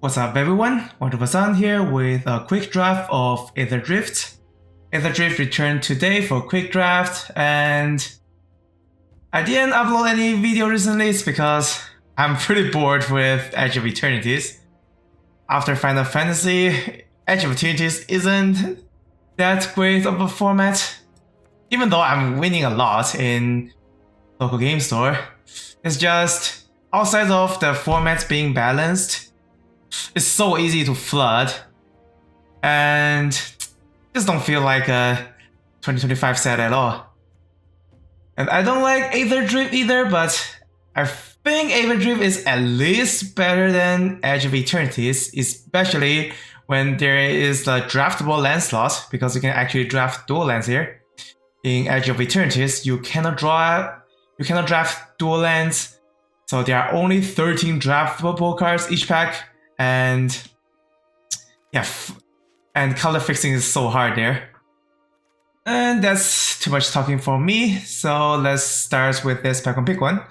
What's up everyone, 124san's here with a quick draft of Aetherdrift. Aetherdrift returned today for a quick draft, and I didn't upload any video recently because I'm pretty bored with Edge of Eternities. After Final Fantasy, Edge of Eternities isn't that great of a format. Even though I'm winning a lot in local game store, it's just outside of the formats being balanced, it's so easy to flood, and just don't feel like a 2025 set at all. And I don't like Aetherdrift either, but I think Aetherdrift is at least better than Edge of Eternities, especially when there is the draftable land slot, because you can actually draft dual lands here. In Edge of Eternities, you cannot draft dual lands, so there are only 13 draftable cards each pack. And yeah, and color fixing is so hard there. And that's too much talking for me, so let's start with this pack on pick one.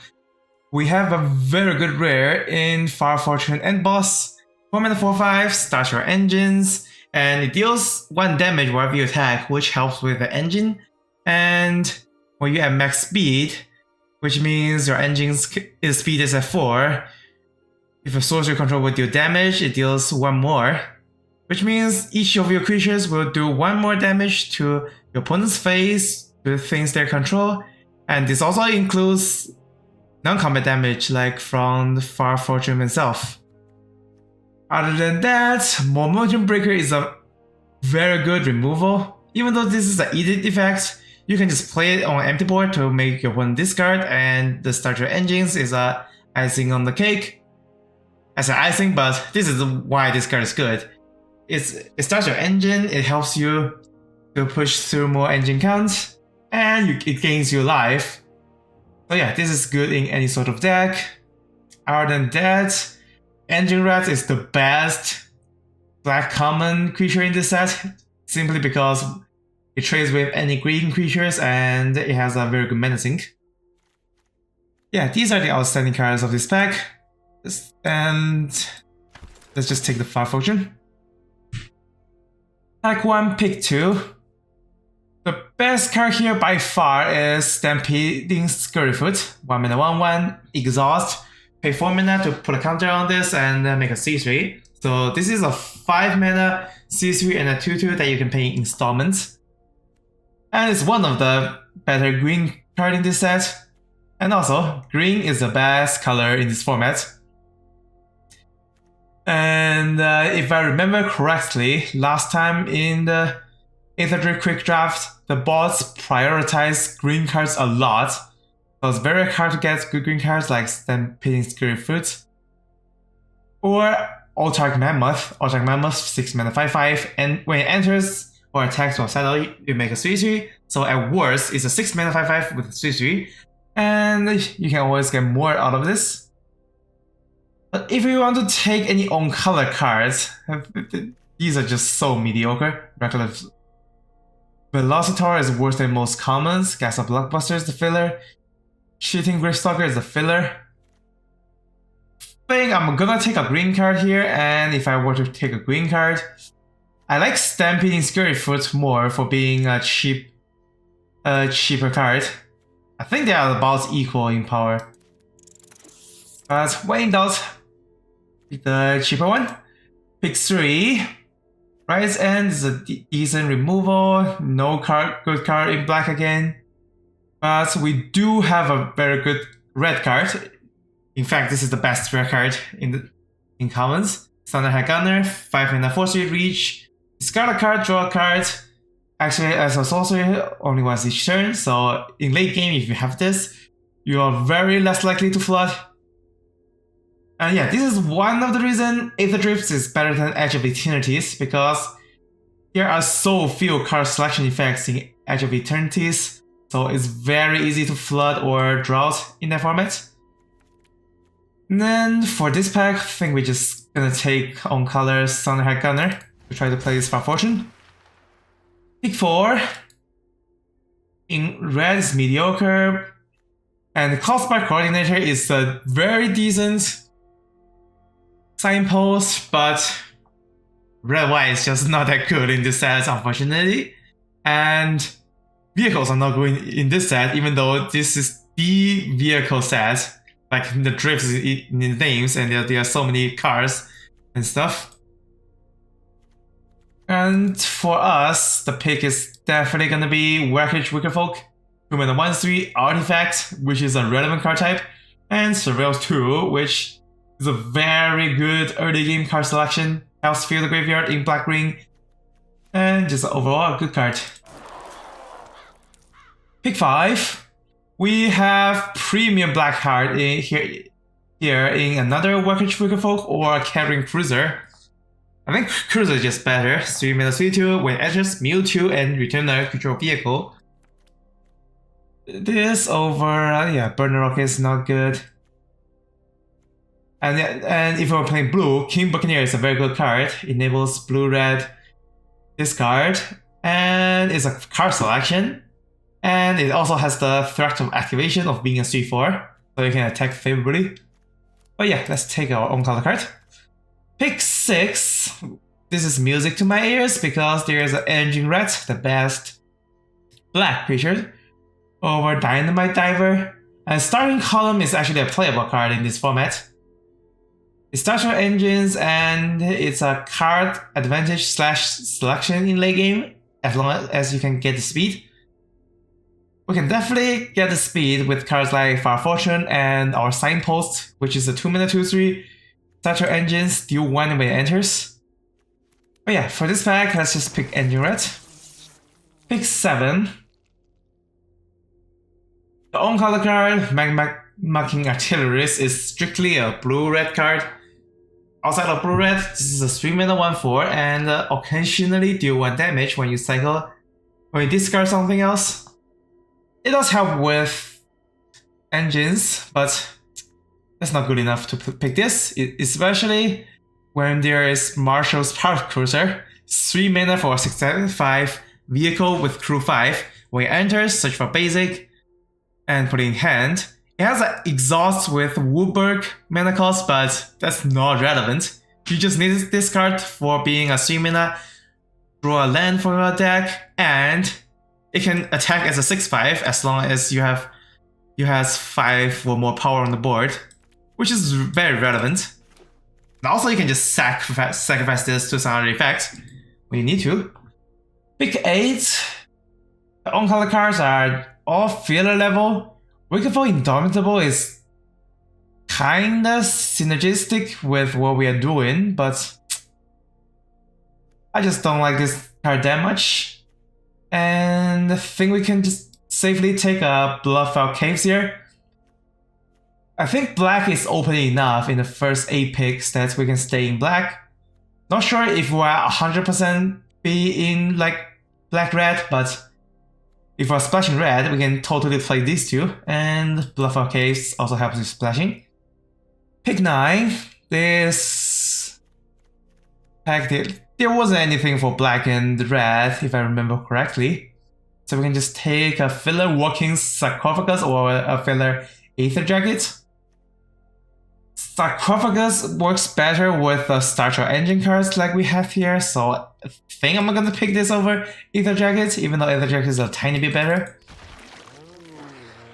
We have a very good rare in Far Fortune End Boss. 4 mana 4/5, start your engines, and it deals 1 damage wherever you attack, which helps with the engine. And when you have max speed, which means your engine's speed is at 4, if a sorcery control will deal damage, it deals 1 more, which means each of your creatures will do 1 more damage to your opponent's face, to things they control, and this also includes non-combat damage like from the Far Fortune itself. Other than that, Momentum Breaker is a very good removal. Even though this is an edict effect, you can just play it on empty board to make your opponent discard, and the starter engines is a icing on the cake. I said icing, but this is why this card is good. It starts your engine, it helps you to push through more engine counts, and it gains you life. So yeah, this is good in any sort of deck. Other than that, Engine Rat is the best black common creature in this set, simply because it trades with any green creatures and it has a very good mana sink. Yeah, these are the outstanding cards of this pack. And let's just take the Far Fortune. Pack 1, pick 2. The best card here by far is Stampeding Scurryfoot. 1 mana 1/1, exhaust, pay 4 mana to put a counter on this and make a C3. So this is a 5 mana C3 and a 2/2 that you can pay in installments. And it's one of the better green card in this set. And also, green is the best color in this format. And if I remember correctly, last time in the Aetherdrift quick draft, the bots prioritize green cards a lot. So it's very hard to get good green cards like Stampeding Scurryfoot. Or Autarch Mammoth. Autarch Mammoth, 6 mana 5/5, and when it enters or attacks or settle, you make a 3/3. So at worst, it's a 6 mana 5/5 with a 3/3. And you can always get more out of this. But if you want to take any own color cards, these are just so mediocre. Reckless Velocitor is worse than most commons. Gas of Blockbuster is the filler. Cheating Gravestalker is the filler. I think I'm gonna take a green card here, and if I were to take a green card, I like Stampeding Scurryfoot more for being a cheaper card. I think they are about equal in power. But when in doubt, pick the cheaper one. Pick 3. Rise End is a decent removal. No good card in black again. But we do have a very good red card. In fact, this is the best red card in commons. Thunderhead Gunner, 5 mana 4/3 reach. Discard a card, draw a card. Actually, as a sorcery, only once each turn. So in late game, if you have this, you are very less likely to flood. And yeah, this is one of the reasons Aetherdrift is better than Edge of Eternities, because there are so few card selection effects in Edge of Eternities, so it's very easy to flood or drought in that format. And then for this pack, I think we're just gonna take on colors Thunderhead Gunner to try to play this Far Fortune. Pick 4. In red is mediocre, and Cost by Coordinator is a very decent signpost, but red-white is just not that good in this set, unfortunately. And vehicles are not good in this set, even though this is the vehicle set. Like the drift is in the names, and there are so many cars and stuff. And for us, the pick is definitely gonna be Wreckage Wicked Folk, 2-mana 1/3 Artifact, which is a relevant card type, and Surveil 2, which is a very good early game card selection. Helps fill the graveyard in black-green, and just overall a good card. Pick 5. We have premium black card in here in another Wreckage Wicked Folk or a Carrying Cruiser. I think Cruiser is just better. 3-mana 3/2, when enters, mill 2 and return a control vehicle. This over, yeah, Burner Rocket is not good. And if we're playing blue, King Buccaneer is a very good card. Enables blue-red discard, and it's a card selection. And it also has the threat of activation of being a 3/4, so you can attack favorably. But yeah, let's take our own color card. Pick 6. This is music to my ears because there is an Engine Rat, the best black creature, over Dynamite Diver. And Starting Column is actually a playable card in this format. It starts with engines, and it's a card advantage / selection in late game, as long as you can get the speed. We can definitely get the speed with cards like Fire Fortune and our Signpost, which is a 2-mana 2/3. Start your engines, deal 1 when it enters. But yeah, for this pack, let's just pick Engine Red. Pick 7. The own color card, Marking Artillerist, is strictly a blue-red card. Outside of blue-red, this is a 3-mana 1/4 and occasionally deal 1 damage when you discard something else. It does help with engines, but that's not good enough to pick this, especially when there is Marshall's Power Cruiser, 3 mana for a 6/5 vehicle with crew 5. When it enters, search for basic and put it in hand. It has an exhaust with Woodburg mana cost, but that's not relevant. You just need this card for being a 3 mana, draw a land from your deck, and it can attack as a 6/5 as long as you has 5 or more power on the board, which is very relevant. And also, you can just sacrifice this to some other effect when you need to. Pick 8. The own color cards are all filler level. Wicked Folk Indomitable is kinda synergistic with what we are doing, but I just don't like this card that much. And I think we can just safely take a Bloodfell Caves here. I think black is open enough in the first 8 picks that we can stay in black. Not sure if we're 100% be in like black-red, but if we're splashing red, we can totally play these two. And Bloodfell Caves also helps with splashing. Pick 9. This pack there wasn't anything for black and red, if I remember correctly. So we can just take a filler Walking Sarcophagus or a filler Aetherdrift. Sarcophagus works better with the Start Your Engine cards like we have here, so I think I'm gonna pick this over Aetherdrift, even though Aetherdrift is a tiny bit better.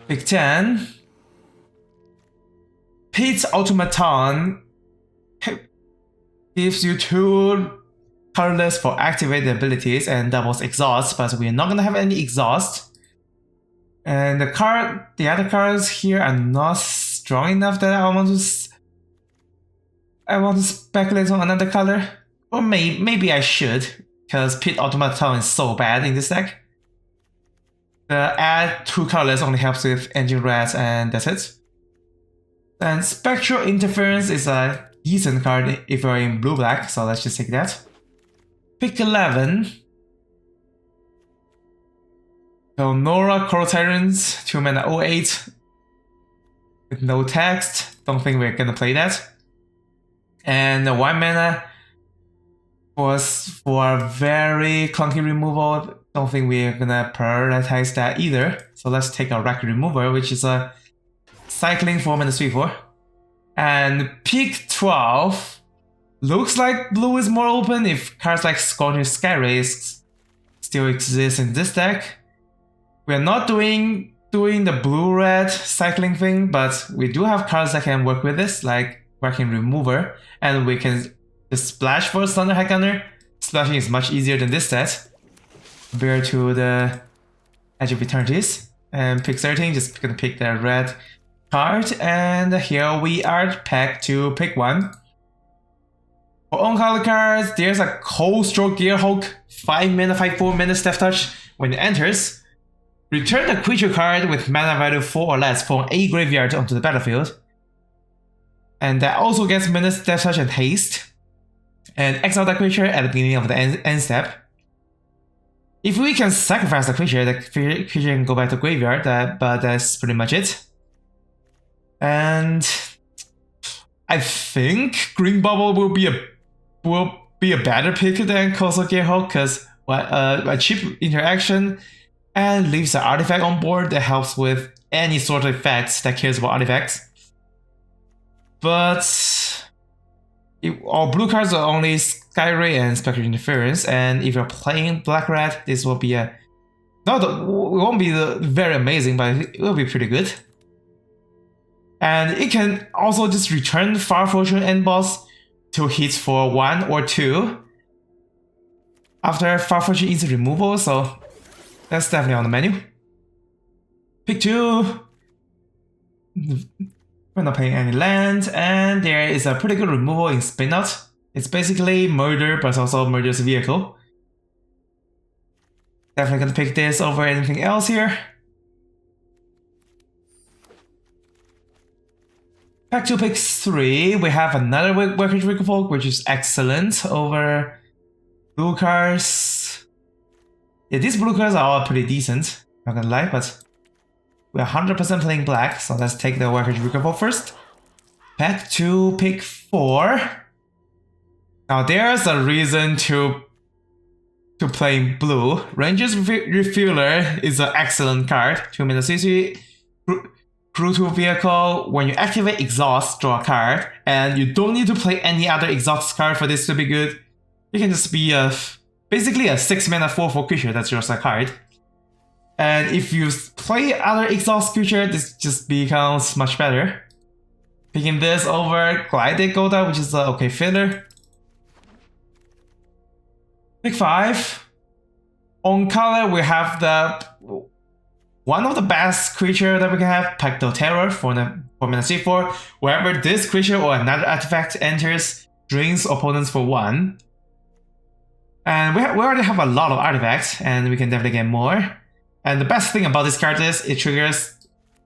Pick 10. Pit Automaton gives you 2 colorless for activated abilities and doubles exhaust, but we're not gonna have any exhaust. And the other cards here are not strong enough that I want to speculate on another color. Or maybe I should, because Pit Automaton is so bad in this deck. The add 2 colorless only helps with Engine Red, and that's it. And Spectral Interference is a decent card if you're in blue-black, so let's just take that. Pick 11. Nora Coral Tyrants, 2 mana 08. With no text, don't think we're gonna play that. And 1 mana was for very clunky removal, don't think we're gonna prioritize that either. So let's take a Racket Remover, which is a cycling 4 mana 3/4. And pick 12. Looks like blue is more open if cards like Scorching Skyrays still exist in this deck. We are not doing the blue-red cycling thing, but we do have cards that can work with this, like Wrecking Remover, and we can just splash for Thunder High Gunner. Splashing is much easier than this set, compared to the Edge of Eternities. And pick 13, just gonna pick the red card, and here we are packed to pick one. For on-color cards, there's a Cold Stroke Gearhulk, 5 mana, 5/4 mana Death Touch. When it enters, return a creature card with mana value 4 or less from a graveyard onto the battlefield. And that also gets mana Death Touch and haste. And exile that creature at the beginning of the end step. If we can sacrifice the creature can go back to graveyard, but that's pretty much it. And I think Green Bubble will be a better pick than Coastal Gearhulk, because a cheap interaction and leaves an artifact on board that helps with any sort of effects that cares about artifacts. But our blue cards are only Skyray and Spectral Interference, and if you're playing black-red, this will be it won't be very amazing, but it will be pretty good. And it can also just return Farfortune End Boss to hit for 1 or 2 after Farfortune is removal, so that's definitely on the menu. Pick 2. We're not playing any land, and there is a pretty good removal in Spin Out. It's basically Murder, but also Murder's Vehicle. Definitely gonna pick this over anything else here. Back to pick 3, we have another Workers Refolk, which is excellent over blue cards. Yeah, these blue cards are all pretty decent, not gonna lie, but we're 100% playing black, so let's take the Workers Refolk first. Back to pick 4. Now there's a reason to play blue. Ranger's Refueler is an excellent card. 2 mana CC. Brutal Vehicle, when you activate Exhaust, draw a card, and you don't need to play any other Exhaust card for this to be good. You can just be basically a 6 mana 4/4 creature that draws a card. And if you play other Exhaust creature, this just becomes much better. Picking this over Glide Golda, which is an okay filler. Pick 5. On color, we have one of the best creature that we can have, Pacto Terror for mana C4. Wherever this creature or another artifact enters, drains opponents for 1. And we already have a lot of artifacts, and we can definitely get more. And the best thing about this card is it triggers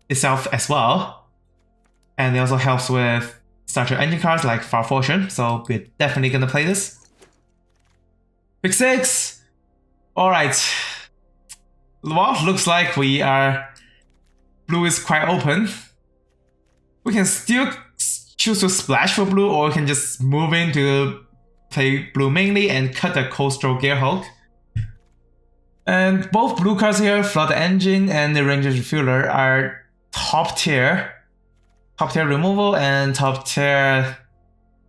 itself as well. And it also helps with starter engine cards like Farfortune, so we're definitely gonna play this. Pick 6. Alright. Well, looks like blue is quite open. We can still choose to splash for blue, or we can just move in to play blue mainly and cut the Coastal Gearhulk. And both blue cards here, Flood Engine and the Ranger's Refueler, are top tier removal and top tier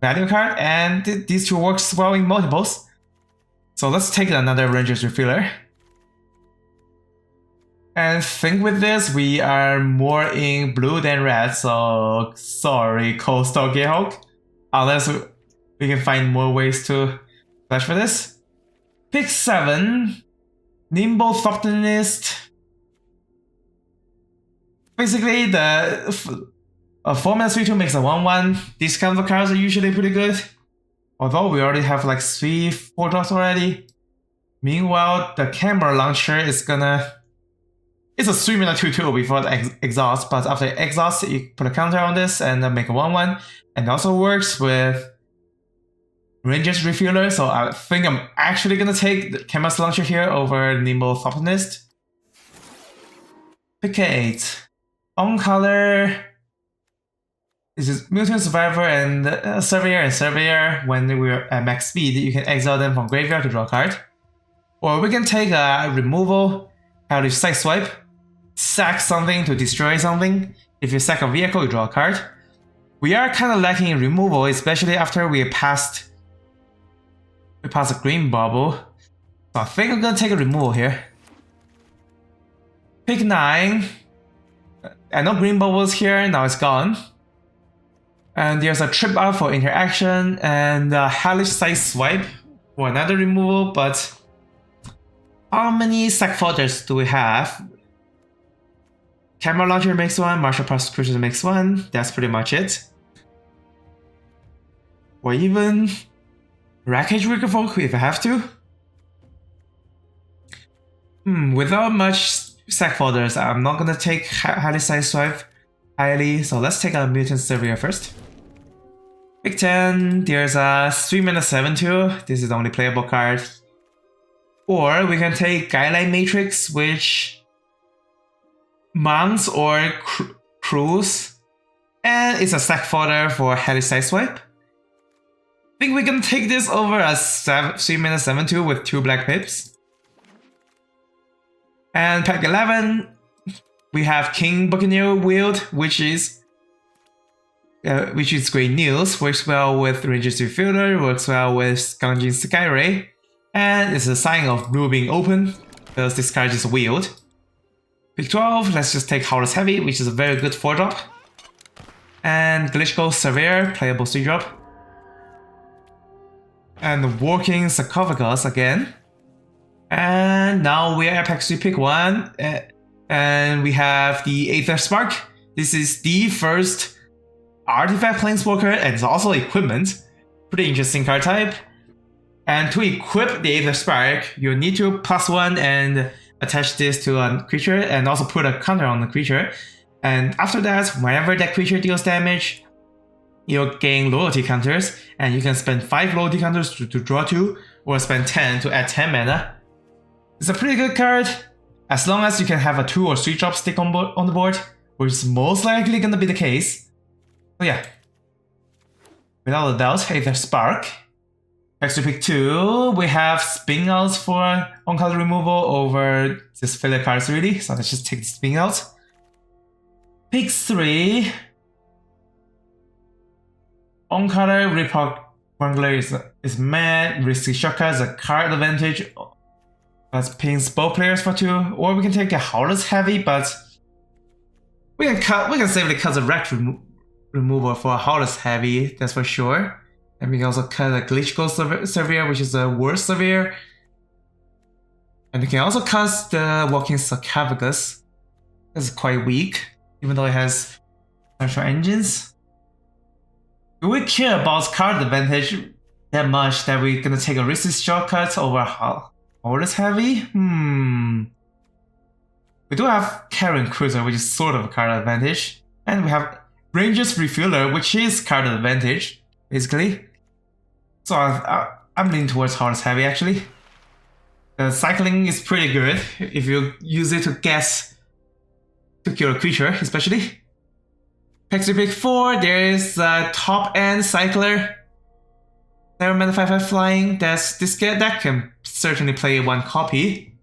value card, and these two works well in multiples. So let's take another Ranger's Refueler. And I think with this, we are more in blue than red, so sorry, Coastal Gearhulk. Unless we can find more ways to flash for this. Pick 7. Nimble Thopterist. Basically, the 4 mana 3/2 makes a 1/1. These kinds of cards are usually pretty good. Although we already have like 3 4-drops already. Meanwhile, the Camera Launcher is gonna... It's a 3 mana 2/2 before the exhaust, but after exhaust, you put a counter on this and make a 1/1. And it also works with Ranger's Refueler, so I think I'm actually gonna take the Camera Launcher here over Nimble Thopterist. Pick 8. On color. This is Mutant Survivor and Surveyor. When we're at max speed, you can exile them from graveyard to draw a card. Or we can take a removal, have a Sideswipe, sack something to destroy something. If you sack a vehicle, you draw a card. We are kind of lacking in removal, especially after we passed We pass a green bubble. So I think I'm gonna take a removal here. Pick 9. And no green bubbles here, now it's gone. And there's a trip out for interaction and a hellish size swipe for another removal, but how many sack folders do we have? Camera launcher makes 1, martial prosecutor makes 1, that's pretty much it. Or even Wreckage Riggerfolk if I have to. Without much sack folders, I'm not gonna take highly sized swipe highly, so let's take a Mutant Surveyor first. Pick 10, there's a 3-mana 7/2, this is the only playable card. Or we can take Guideline Matrix, which mounts or crews, and it's a sack fodder for highly sized swipe. I think we can take this over a 3-mana 7/2 with 2 black pips. And pack 11, we have King Buccaneer Wield, which is great news. Works well with Ranger's Refueler, works well with Scourging Skyray, and it's a sign of blue being open because this card is wield. Pick 12, let's just take Howler's Heavy, which is a very good 4-drop. And Glitchghost Surveyor, playable 3-drop. And Walking Sarcophagus again. And now we are at pack 3, pick 1. And we have the Aether Spark. This is the first artifact planeswalker and it's also equipment. Pretty interesting card type. And to equip the Aether Spark, you need to +1 and attach this to a creature and also put a counter on the creature. And after that, whenever that creature deals damage, you'll gain loyalty counters, and you can spend 5 loyalty counters to draw 2, or spend 10 to add 10 mana. It's a pretty good card, as long as you can have a 2 or 3 drop stick on the board, which is most likely gonna be the case. So yeah, without a doubt, Aether Spark. Next to pick 2, we have Spin Outs for on-card removal over just filler cards really, so let's just take the Spin Out. Pick 3, on-card Report Wrangler is mad, risky shortcuts, a card advantage, that pings both players for 2, or we can take a Howler's Heavy, but we can safely cut the Wreck removal for a Howler's Heavy, that's for sure. And we can also cut a Glitchghost Surveyor, which is the worst Surveyor. And we can also cut the Walking Sarcophagus. That's quite weak, even though it has special engines. Do we care about card advantage that much that we're gonna take a risky shortcut over Howler's Heavy? We do have Carrion Cruiser, which is sort of a card advantage. And we have Ranger's Refueler, which is card advantage, basically. So I'm leaning towards Howler's Heavy actually. The cycling is pretty good if you use it to kill a creature, especially. Pick 3, pick 4, there is a top end cycler. 7 mana 5/5 flying. That can certainly play 1 copy.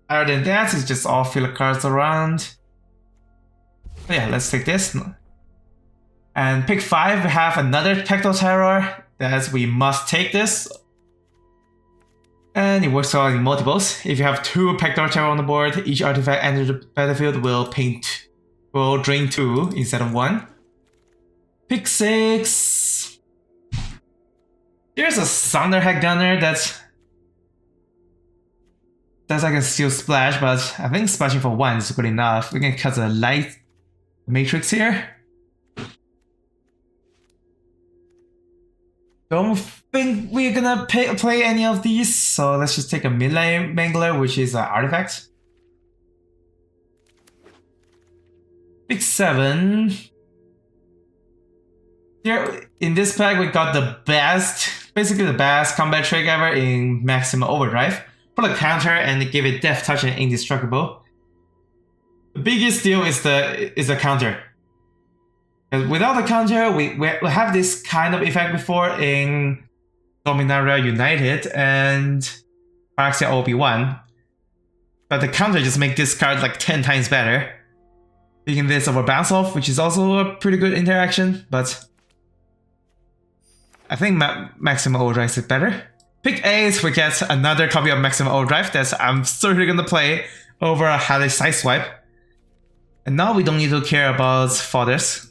Other than that, it's just all filler cards around. So yeah, let's take this. And pick 5, we have another Tactile Terror. That we must take this. And it works well in multiples. If you have 2 Tactile Terror on the board, each artifact enters the battlefield will drain 2 instead of 1. Pick 6. There's a Thunderhead Gunner that's like a Steel Splash, but I think splashing for 1 is good enough. We can cut the Light Matrix here. Don't think we're gonna play any of these, so let's just take a Midnight Mangler, which is an artifact. Pick 7. Here in this pack, we got basically the best combat trick ever in Maximum Overdrive. Put a counter and give it Death Touch and Indestructible. The biggest deal is the counter. Without the counter, we have this kind of effect before in Dominaria United and Phyrexia OB1. But the counter just makes this card like 10 times better. Taking this over Bounce Off, which is also a pretty good interaction, but I think Maximum Overdrive is better. pick 8, we get another copy of Maximum Overdrive that I'm certainly gonna play over a highly sideswipe. And now we don't need to care about fodders.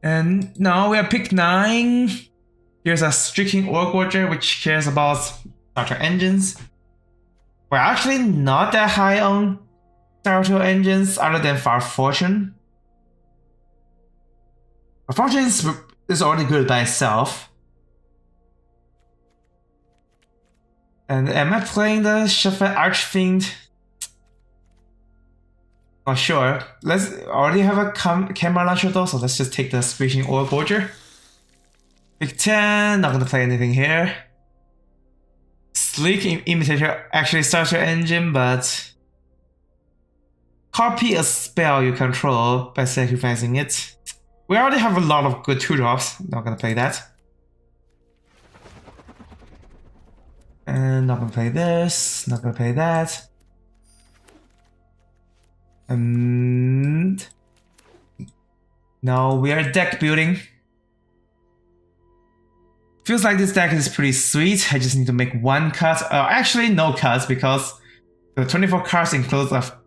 And now we have pick 9. Here's a Streaking Ore Gorger, which cares about starter engines. We're actually not that high on starter engines other than Far Fortune. Far Fortune is already good by itself. And am I playing the Shepherd Archfiend? Not sure. Let's already have a camera launcher though, so let's just take the Screeching Ore Gorger. Pick 10, not gonna play anything here. Sleek Imitator actually starts your engine, but copy a spell you control by sacrificing it. We already have a lot of good 2-drops, not gonna play that. And not gonna play this, not gonna play that. And now we are deck building. Feels like this deck is pretty sweet. I just need to make one cut. Actually, no cuts because the 24 cards includes a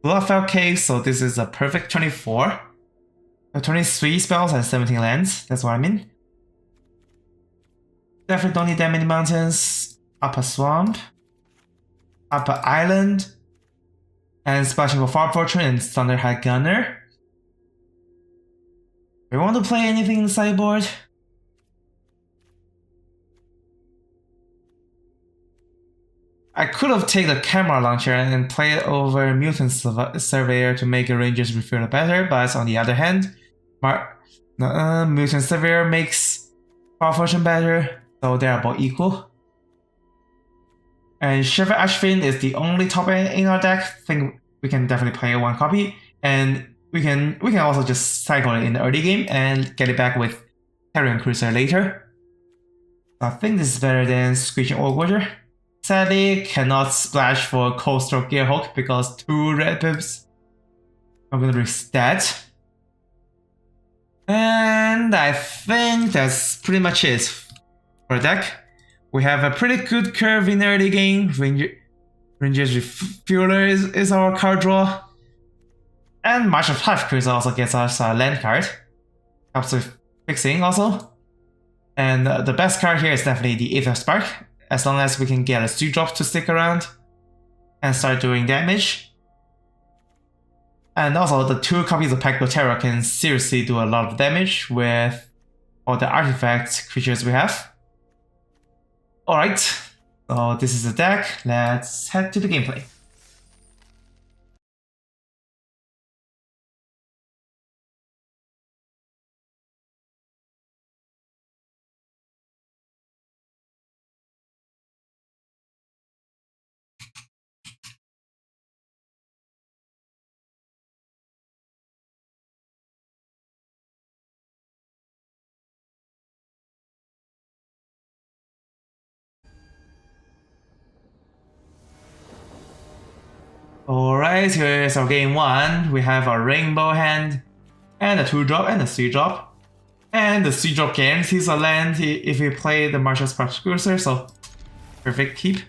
Bloodfell Cave, so this is a perfect 24. 23 spells and 17 lands. That's what I mean. Definitely don't need that many mountains. Upper Swamp, Upper Island, and splashing for Far Fortune and Thunderhide Gunner. We want to play anything in the sideboard? I could have taken the camera launcher and play it over Mutant Surveyor to make a Ranger's Refueler better, but on the other hand, Mutant Surveyor makes Far Fortune better, so they're about equal. And Shepherd Archfiend is the only top in our deck. I think we can definitely play one copy, and we can also just cycle it in the early game and get it back with Carrion Cruiser later. I think this is better than Screeching Ore Gorger. Sadly, cannot splash for Coastal Gearhawk because 2 red pips. I'm gonna risk that. And I think that's pretty much it for the deck. We have a pretty good curve in the early game. Ranger's Refueler is our card draw. And March of Hive Cruiser also gets us a land card. Helps with fixing also. And the best card here is definitely the Aether Spark, as long as we can get a 2-drop to stick around and start doing damage. And also the 2 copies of Pacto Terror can seriously do a lot of damage with all the artifact creatures we have. Alright, so this is the deck. Let's head to the gameplay. Alright, here's our game 1. We have a Rainbow hand, and a 2-drop and a 3-drop. And the 3-drop guarantees a land if we play the Martial Spark Cruiser, so perfect keep.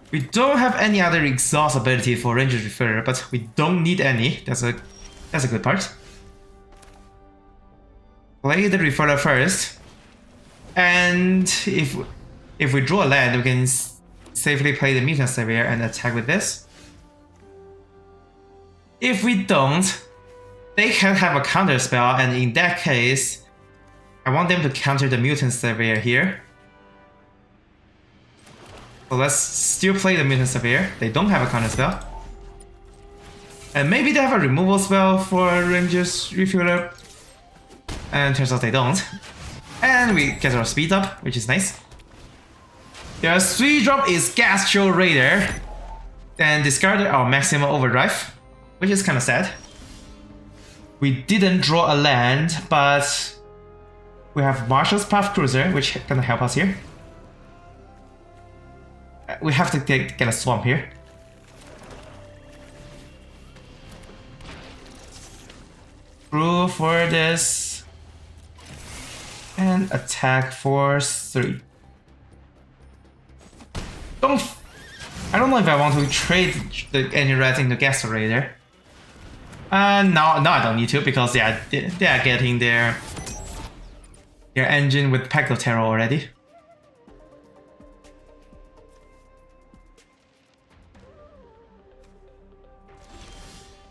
We don't have any other exhaust ability for Ranger's Refueler, but we don't need any. That's a good part. Play the Refueler first, and if we draw a land, we can safely play the Mutant Surveyor and attack with this. If we don't, they can have a counter spell, and in that case, I want them to counter the Mutant Surveyor here. So let's still play the Mutant Surveyor. They don't have a counter spell. And maybe they have a removal spell for Ranger's Refueler. And turns out they don't. And we get our speed up, which is nice. Their 3-drop is Gastro Raider. Then discarded our Maximum Overdrive, which is kind of sad. We didn't draw a land, but we have Martial's Path Cruiser, which gonna help us here. We have to get a swamp here. Brew for this. And attack for 3. I don't know if I want to trade any red into Gasterator. No, I don't need to, because they are getting their engine with Pectotero already.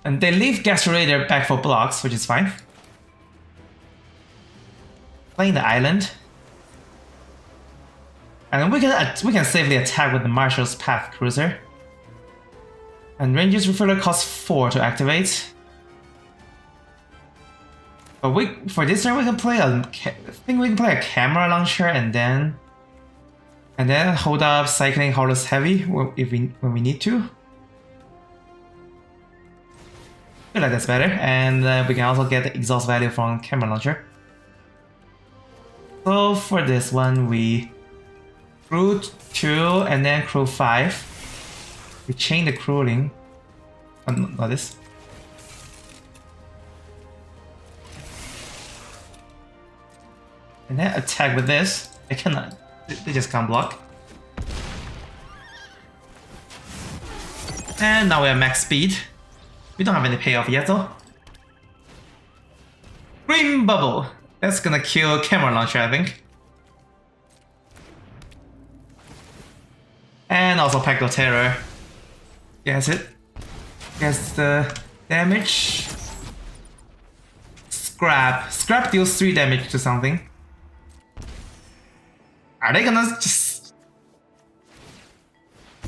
And they leave Gasterator back for blocks, which is fine. Playing the island. And we can safely attack with the Marshal's Path Cruiser. And Ranger's Refiller costs 4 to activate. But for this turn we can play I think we can play a Camera Launcher and then hold up Cycling Hollows Heavy when we need to. I feel like that's better, and we can also get the exhaust value from Camera Launcher. So for this one, we crew 2 and then crew 5. We chain the crewing. Oh, no, not this. And then attack with this. I cannot. They just can't block. And now we have max speed. We don't have any payoff yet though. Green Bubble! That's gonna kill Camera Launcher, I think. And also Pectotero. Gets it. Gets the damage. Scrap. Scrap deals 3 damage to something. Are they gonna just...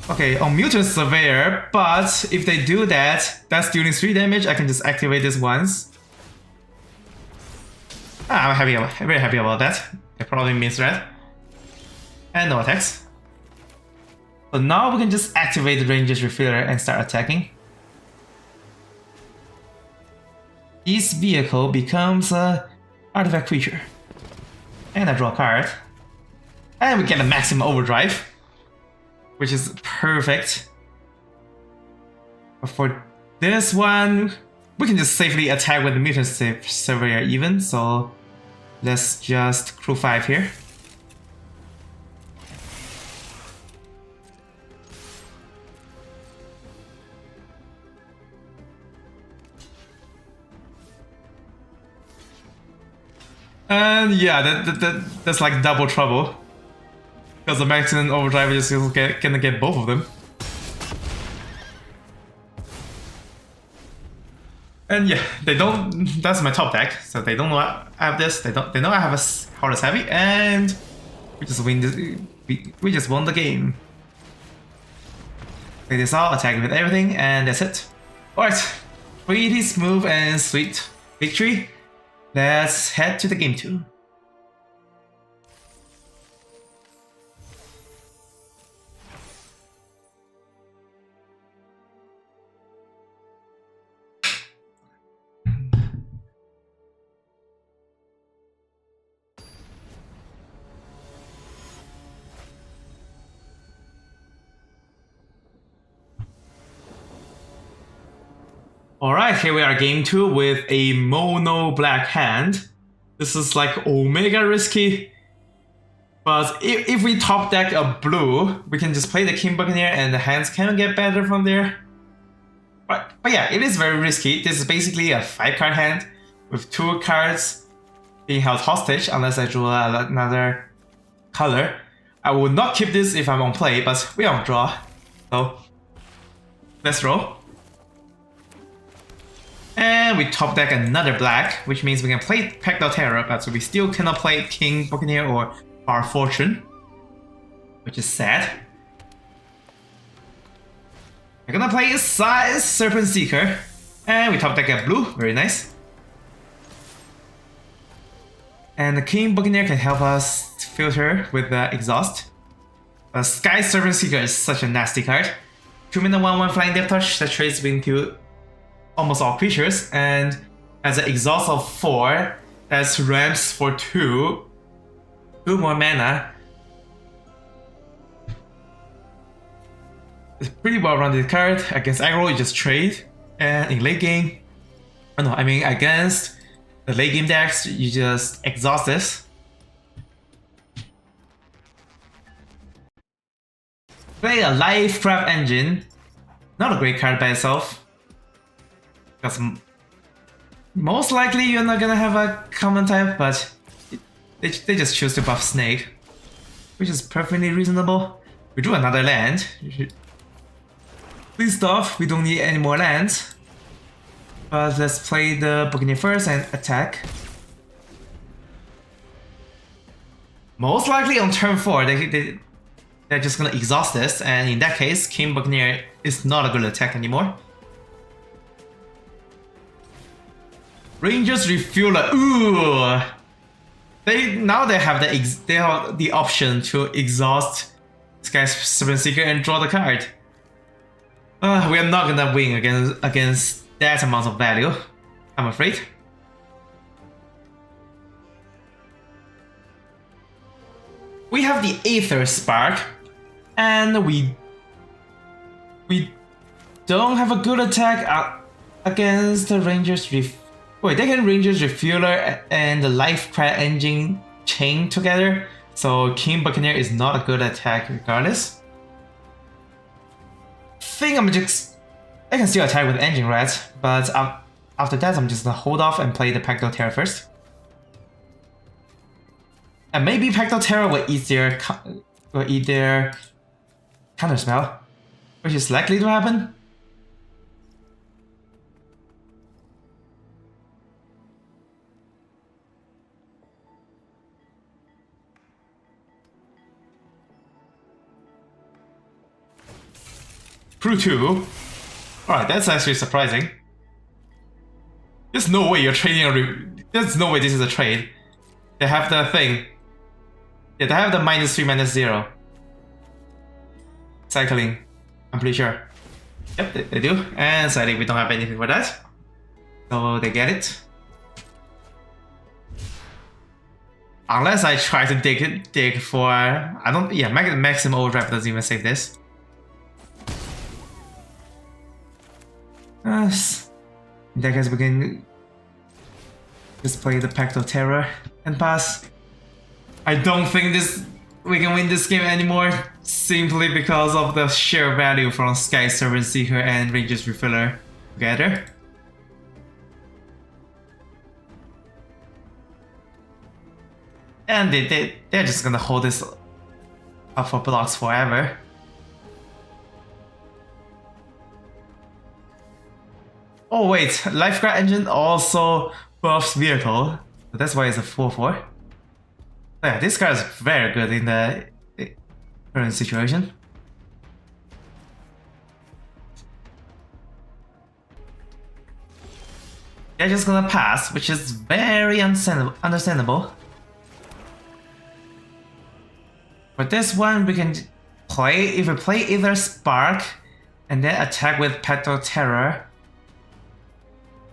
Okay, on Mutant Surveyor, but if they do that, that's dealing 3 damage, I can just activate this once. I'm very happy about that. It probably means red. And no attacks. So now we can just activate the Ranger's Refiller and start attacking. This vehicle becomes an artifact creature. And I draw a card. And we get a maximum overdrive, which is perfect. But for this one, we can just safely attack with the Mutant Surveyor even, so let's just crew 5 here. And yeah, that's like double trouble. Because the maximum overdrive is just gonna get both of them. And yeah, they don't. That's my top deck, so they don't know I have this. They know I have a Hollows Heavy, and we just win this. We just won the game. Play this out, attack with everything, and that's it. Alright, pretty smooth and sweet victory. Let's head to the game 2. Alright, here we are, game 2 with a mono black hand. This is like omega risky. But if we top deck a blue, we can just play the King Buccaneer and the hands can get better from there. But yeah, it is very risky. This is basically a 5-card hand with 2 cards being held hostage unless I draw another color. I would not keep this if I'm on play, but we are on draw. So let's roll. And we top deck another black, which means we can play Pectotero, but we still cannot play King Buccaneer or Bar Fortune, which is sad. We're gonna play Size Serpent Seeker, and we top deck a blue, very nice. And the King Buccaneer can help us filter with the exhaust. Sky Serpent Seeker is such a nasty card. 2-mana 1/1 Flying Depth Touch that trades into almost all creatures, and has an exhaust of 4, that's ramps for 2 more mana. It's a pretty well-rounded card. Against aggro, you just trade, and in late game, against the late game decks, you just exhaust this. Play a Lifecraft Engine. Not a great card by itself. Because most likely you're not gonna have a common type, but they just choose to buff Snake, which is perfectly reasonable. We drew another land. Please stop, we don't need any more lands. But let's play the Buccaneer first and attack. Most likely on turn 4, they're just gonna exhaust this, and in that case, King Buccaneer is not a good attack anymore. Rangers Refueler, ooh! Now they have the option to exhaust Sky Serpent Seeker and draw the card. We are not gonna win against that amount of value, I'm afraid. We have the Aether Spark, and we don't have a good attack against the Rangers Wait, they can Rangers Refueler and the Lifecraft Engine chain together, so King Buccaneer is not a good attack regardless. I can still attack with Engine Rat, but after that I'm just gonna hold off and play the Pacto Terror first. And maybe Pacto Terror will eat their counterspell, which is likely to happen. Crew 2. Alright, that's actually surprising. There's no way you're trading there's no way this is a trade. They have the thing. Yeah, they have the -3/-0. Cycling. I'm pretty sure. Yep, they do. And sadly we don't have anything for that. So they get it. Unless I try to dig for maximum overdrive doesn't even save this. In that case, we can just play the Pacto Terror and pass. I don't think we can win this game anymore, simply because of the sheer value from Sky Serpent Seeker and Rangers Refueler together. And they're just gonna hold this up for blocks forever. Oh wait, Lifecraft Engine also buffs vehicle, so that's why it's a 4/4. Yeah, this card is very good in the current situation. They're just gonna pass, which is very understandable. For this one, we can play, if we play either Spark and then attack with Pacto Terror,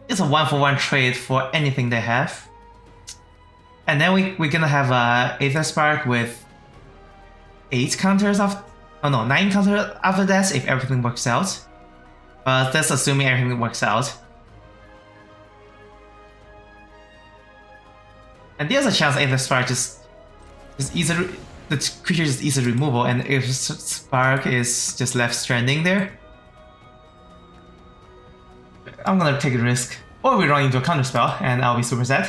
it's a 1-for-1 trade for anything they have. And then we're gonna have a Aether Spark with 9 counters after that if everything works out. But that's assuming everything works out. And there's a chance Aether Spark the creature just easily removal, and if Spark is just left stranding there, I'm gonna take a risk. Or we run into a counterspell and I'll be super sad.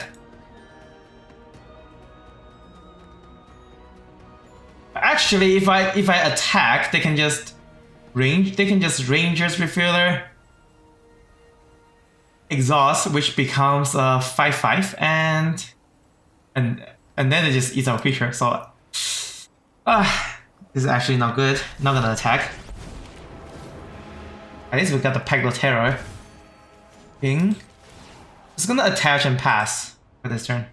Actually, if I attack, they can just Rangers Refueler, exhaust, which becomes a 5/5, and then they just eat our creature. So this is actually not good. Not gonna attack. At least we got the Pacto Terror. King. Just gonna attach and pass for this turn.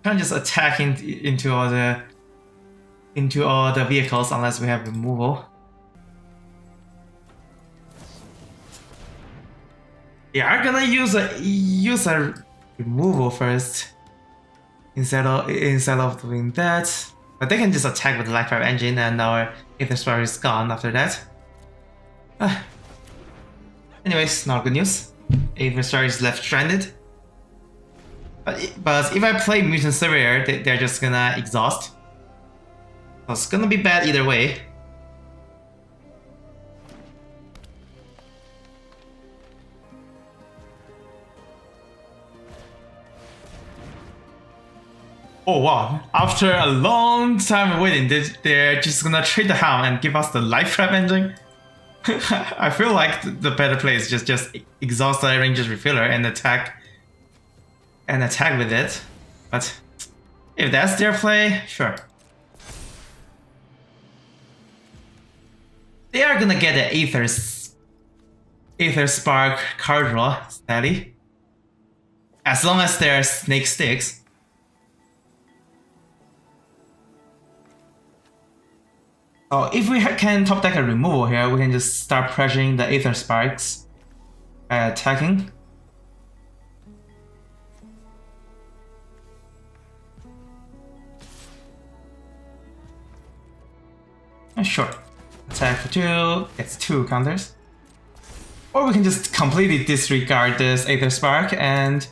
Can't just attack into all the vehicles unless we have removal. Yeah, I'm gonna use a removal first instead of doing that. But they can just attack with the Lifecraft Engine and our Aether Spark is gone after that. Anyways, not good news. Aetherdrift is left stranded. But if I play Mutant Surveyor, they're just gonna exhaust. So it's gonna be bad either way. Oh wow, after a long time waiting, they're just gonna trade the Helm and give us the Life Trap engine. I feel like the better play is just exhaust the Ranger's Refiller and attack with it. But if that's their play, sure. They are gonna get the Aether Spark card draw steady. As long as their Snake sticks. So if we can top deck a removal here, we can just start pressuring the Aether Sparks by attacking. Sure. Attack for 2, gets 2 counters. Or we can just completely disregard this Aether Spark and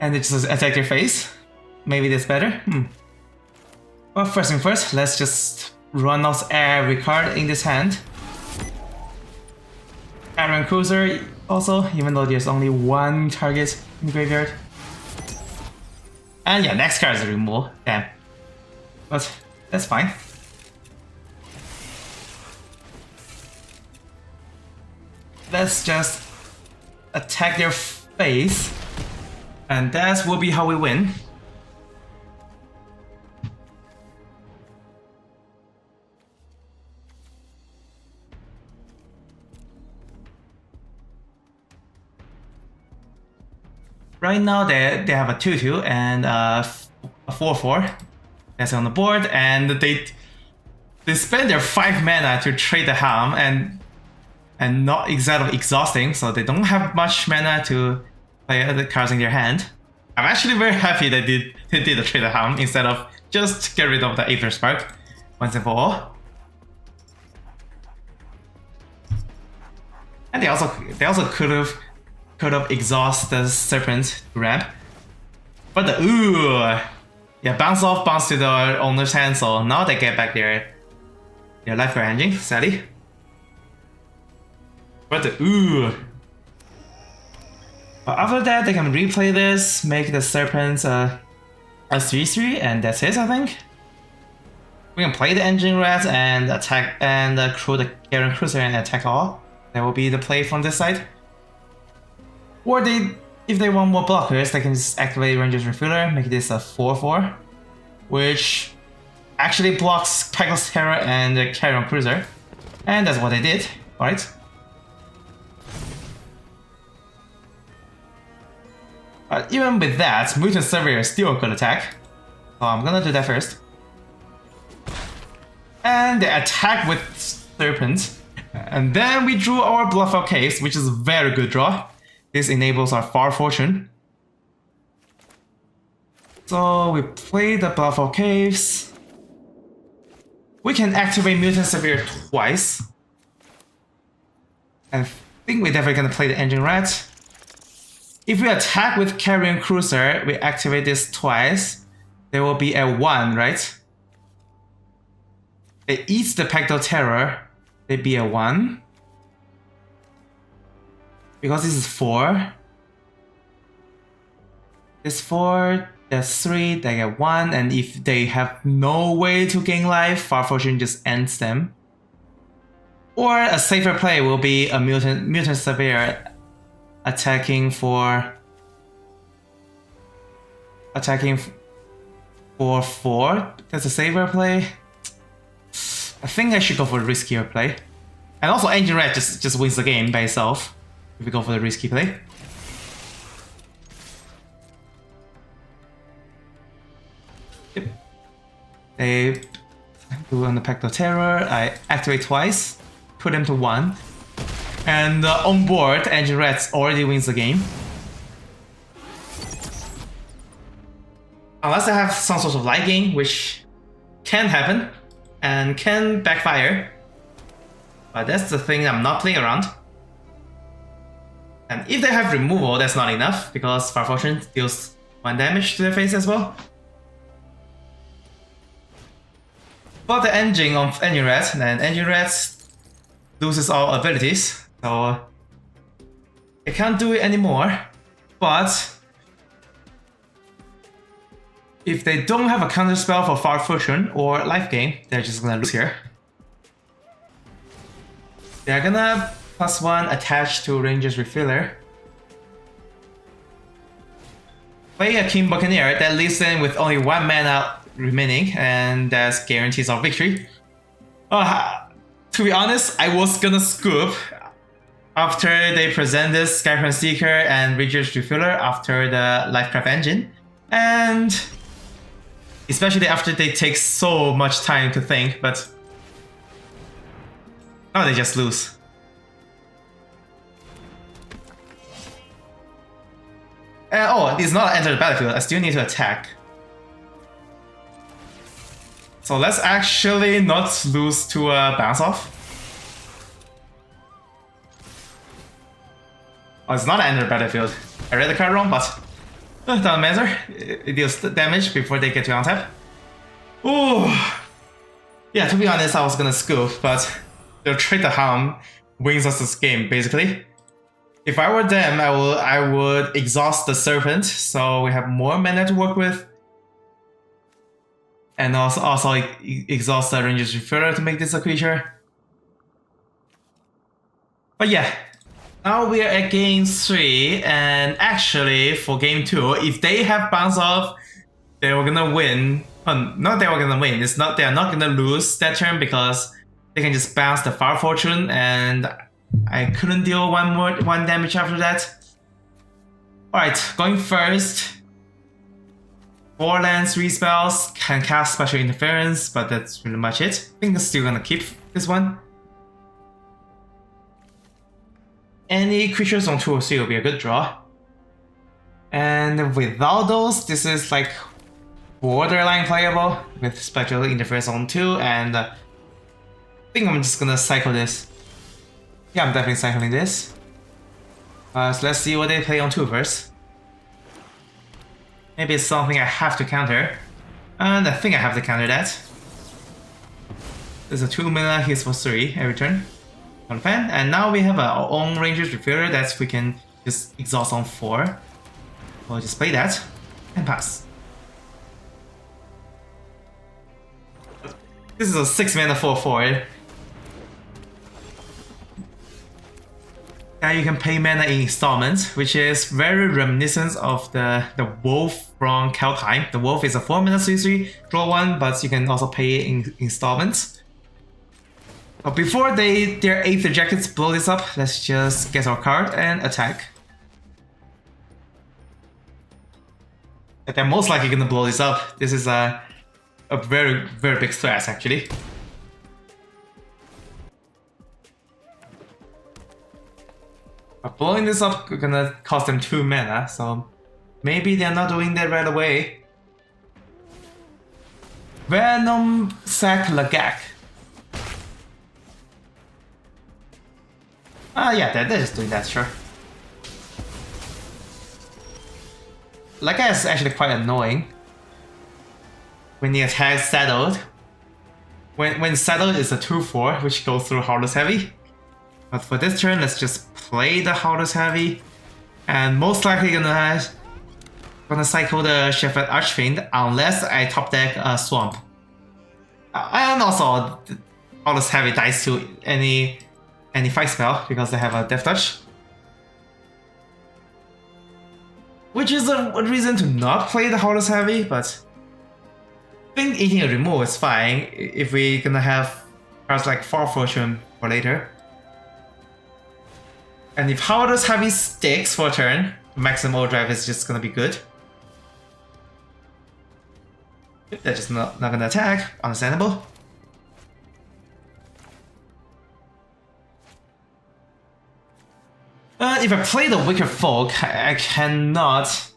it just attack your face. Maybe that's better. Well, first thing first, let's just run out every card in this hand. Carrion Cruiser also, even though there's only one target in the graveyard. And yeah, next card is a removal. Damn. But that's fine. Let's just attack their face. And that will be how we win. Right now they have a 2/2 and a 4/4 that's on the board, and they spend their 5 mana to trade the Helm and not exactly exhausting, so they don't have much mana to play other cards in their hand. I'm actually very happy they did the trade the Helm instead of just get rid of the Aether Spark once and for all. And they also could have exhausted the Serpent ramp. But the yeah, bounce to the owner's hand, so now they get back their life for engine, sadly. But the but after that they can replay this, make the Serpents a 3/3, and that's it, I think. We can play the Engine Rat and attack and crew the Carrion Cruiser and attack all. That will be the play from this side. Or if they want more blockers, they can just activate Ranger's Refiller, make this a 4/4, which actually blocks Pegasus Terror and the Carrion Cruiser. And that's what they did, right? But even with that, Mutant Surveyor still could attack. So I'm gonna do that first. And they attack with Serpent. And then we drew our Bluffel Caves, which is a very good draw. This enables our Far Fortune. So we play the Bluffel Caves. We can activate Mutant Surveyor twice. And I think we're definitely gonna play the Engine Rat. If we attack with Carrion Cruiser, we activate this twice. There will be a 1, right? It eats the Pecto Terror. There'd be a 1. Because this is 4. This 4, that's 3, they get 1, and if they have no way to gain life, Far Fortune just ends them. Or a safer play will be a Mutant Surveyor attacking for 4. That's a safer play. I think I should go for a riskier play. And also Engine Rat just wins the game by itself if we go for the risky play. Yep. They do on the Pecto Terror. I activate twice, put them to 1. And on board, Engine Rat already wins the game. Unless I have some sort of light gain, which can happen. and can backfire. But that's the thing I'm not playing around. And if they have removal, that's not enough, because Fire Fortune deals 1 damage to their face as well. For the engine of Engine Red, then Engine Red loses all abilities, so it can't do it anymore. But if they don't have a counter spell for Fire Fortune or Life Gain, they're just gonna lose here. They're gonna +1 attach to Ranger's Refiller. Play a King Buccaneer that leaves them with only 1 mana remaining, and that's guarantees of victory. To be honest, I was gonna scoop after they presented Skycrown Seeker and Ranger's Refiller after the Lifecraft engine, and especially after they take so much time to think, but now they just lose. Oh, it's not enter the battlefield, I still need to attack. So let's actually not lose to a bounce off. Oh, it's not enter the battlefield. I read the card wrong, but doesn't matter. It deals damage before they get to untap. Ooh. Yeah, to be honest, I was gonna scoop, but the Trade the Harm wins us this game, basically. If I were them, I would exhaust the Serpent, so we have more mana to work with. And also exhaust the Ranger's Refiller to make this a creature. But yeah, now we are at game 3, and actually for game 2, if they have bounce off, they were gonna win. Not they were gonna win. It's not, they are not gonna lose that turn, because they can just bounce the Fire Fortune, and I couldn't deal one damage after that. Alright, going first. 4 lands, 3 spells, can cast Special Interference, but that's really much it. I think I'm still gonna keep this one. Any creatures on 2 or 3 will be a good draw. And without those, this is like borderline playable with Special Interference on 2, and I think I'm just gonna cycle this. Yeah, I'm definitely cycling this. So let's see what they play on 2 first. Maybe it's something I have to counter. And I think I have to counter that. There's a 2 mana, he's for 3 every turn. On fan. And now we have our own Ranger's Refiller that we can just exhaust on 4. We'll just play that and pass. This is a 6 mana 4/4. Now you can pay mana in installments, which is very reminiscent of the Wolf from Kaldheim. The Wolf is a 4 mana 3/3, draw 1, but you can also pay it in installments. But before their Aether Jackets blow this up, let's just get our card and attack. They're most likely gonna blow this up. This is a very, very big threat actually. But blowing this up gonna cost them 2 mana, so maybe they're not doing that right away. Venom Sack Lagak. Yeah, they're just doing that, sure. Lagak is actually quite annoying. When the attack is settled. When settled is a 2/4, which goes through Heartless Heavy. But for this turn, let's just play the Heartless Heavy, and most likely gonna cycle the Shepherd Archfiend unless I top deck a Swamp. And also, Heartless Heavy dies to any fight spell because they have a Death Touch, which is a reason to not play the Heartless Heavy. But I think eating a removal is fine if we're gonna have cards like Fire Fortune for later. And if Heartless Heavy sticks for a turn, Maximum Overdrive is just gonna be good. They're just not gonna attack, understandable. If I play the Wicked Folk, I cannot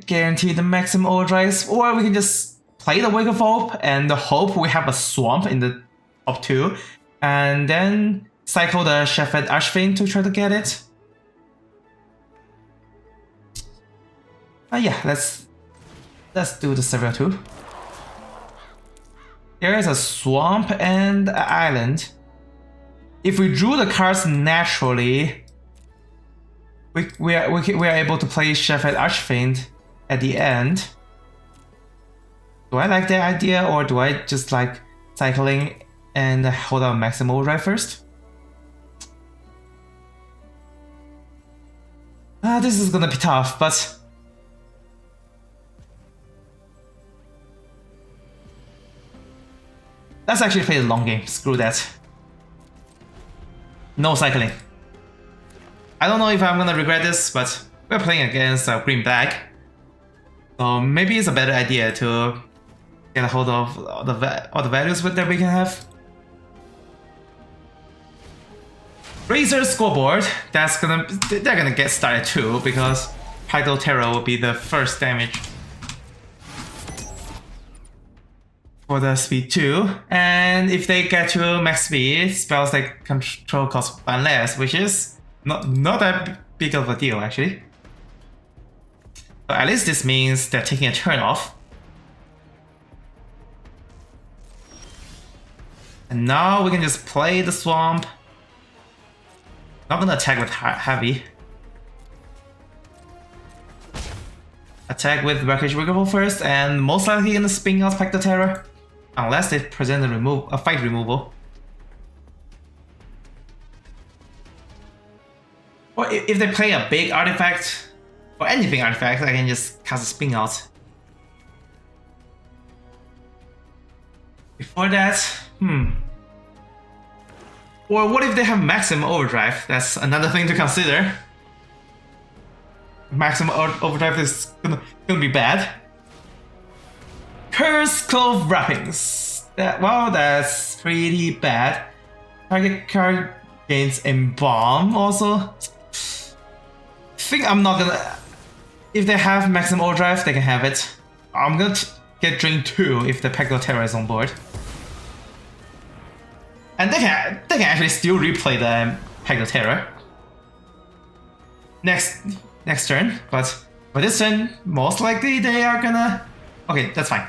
guarantee the Maximum Overdrives, or we can just play the Wake of Hope and hope we have a swamp in the top 2, and then cycle the Shepherd Archfiend to try to get it. Yeah, let's do the server 2. There is a swamp and an island. If we drew the cards naturally, we are able to play Shepherd Archfiend at the end. Do I like that idea, or do I just like cycling and hold on Maximum Overdrive first? This is gonna be tough, but let's actually play the long game. Screw that. No cycling. I don't know if I'm gonna regret this, but we're playing against green black, so maybe it's a better idea to get a hold of all the values that we can have. Razor scoreboard. They're gonna get started too, because Hydro Terror will be the first damage for the speed 2, and if they get to max speed, spells like control cost 1 less, which is not that big of a deal actually. But at least this means they're taking a turn off. And now we can just play the swamp. Not gonna attack with heavy. Attack with Wreckage Removal first, and most likely gonna spin out Spectre Terror, unless they present a fight removal. Or if they play a big artifact, or anything artifact, I can just cast a spin out. Before that, Or what if they have Maximum Overdrive? That's another thing to consider. Maximum Overdrive is gonna be bad. Curse Clove Wrappings. That's pretty bad. Target card gains Embalm also. Think I'm not gonna. If they have Maximum Overdrive, they can have it. I'm gonna get Drain 2 if the Pector Terror is on board. And they can actually still replay the Pector Terror next turn, but for this turn, most likely they are gonna. Okay, that's fine.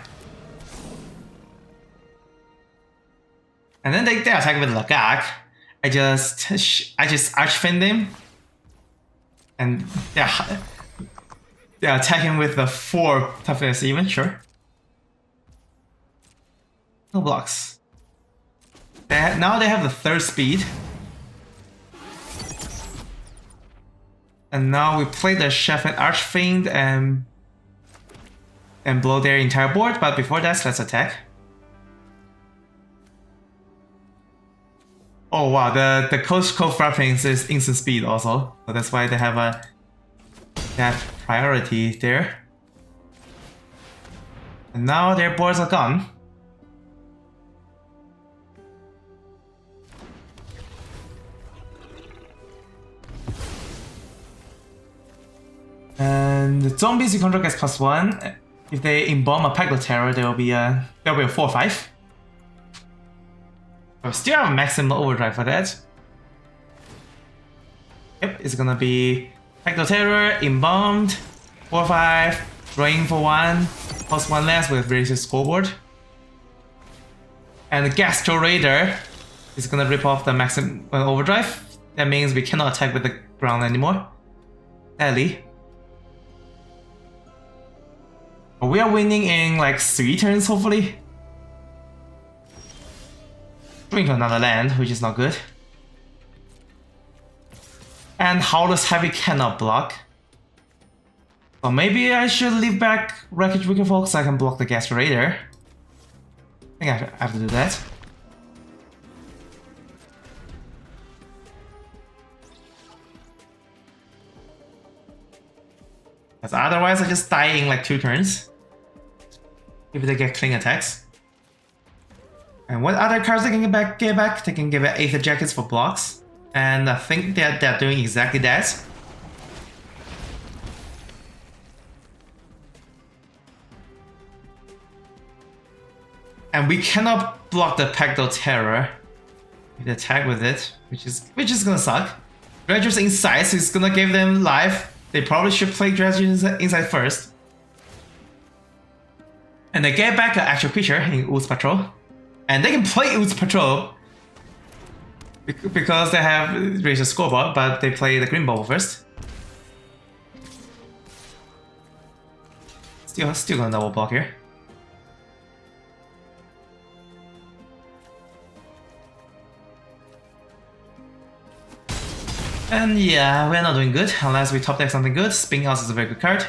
And then they attack with Lagak. I just Archfiend them, and they're attacking with the 4 toughness even, sure. No blocks. Now they have the 3rd speed. And now we play the Shepherd Archfiend and blow their entire board, but before that, let's attack. Oh wow, the Coast Cove Wrappings is instant speed also, so that's why they have priority there. And now their boards are gone. And the zombies you control gets +1. If they embalm a Pector Terror, there will be a 4/5. I still have Maximum Overdrive for that. Yep, it's gonna be Pector Terror, embalmed, 4/5, drain for 1, +1 less with Razor Scoreboard. And the Gastro Raider is gonna rip off the Maximum Overdrive. That means we cannot attack with the ground anymore. Sadly. But we are winning in like 3 turns, hopefully. Going to another land, which is not good. And Howler's Heavy cannot block. So maybe I should leave back Wreckage Wicked so I can block the Gastro Raider. I think I have to do that. Because otherwise I just die in like 2 turns. If they get cling attacks. And what other cards they can get back? They can give it Aether Jackets for blocks. And I think they're doing exactly that. And we cannot block the Pecto Terror. We attack with it, which is gonna suck. Dredgers inside, so it's gonna give them life. They probably should play Dredgers inside first. And they get back an actual creature in Ooze Patrol. And they can play Ooze Patrol because they have raised a scoreboard, but they play the Green Bubble first. Still gonna double block here. And yeah, we're not doing good unless we top deck something good. Spin House is a very good card.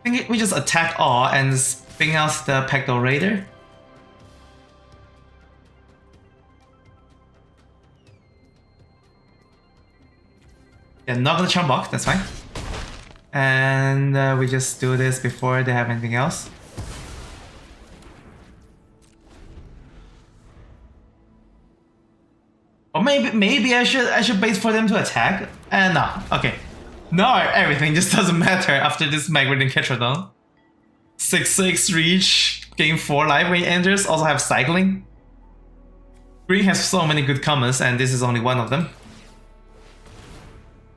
I think we just attack all and spin out the Pecto Raider. Yeah, not gonna chump block, that's fine. And we just do this before they have anything else. Or maybe I should wait for them to attack. No, okay. Now everything just doesn't matter after this Magnetic Ketrodon. 6/6 reach, gain 4 life when it enters, also have cycling. Green has so many good commons and this is only one of them.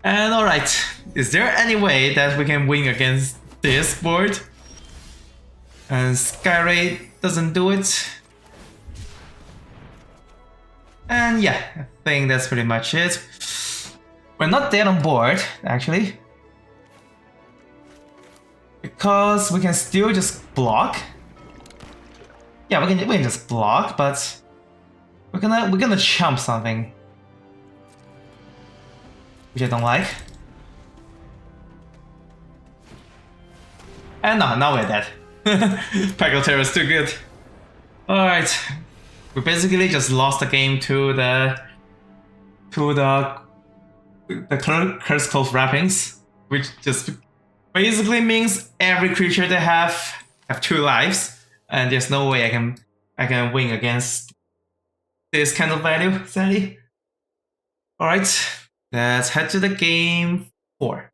And alright, is there any way that we can win against this board? And Skyray doesn't do it. And yeah, I think that's pretty much it. We're not dead on board, actually. Because we can still just block. Yeah, we can just block, but we're gonna chump something. Which I don't like. And now we're dead. Pecto Terror is too good. Alright. We basically just lost the game to the Curse Cloth Wrappings, which just basically means every creature they have 2 lives, and there's no way I can win against this kind of value, sadly. Alright, let's head to the game 4.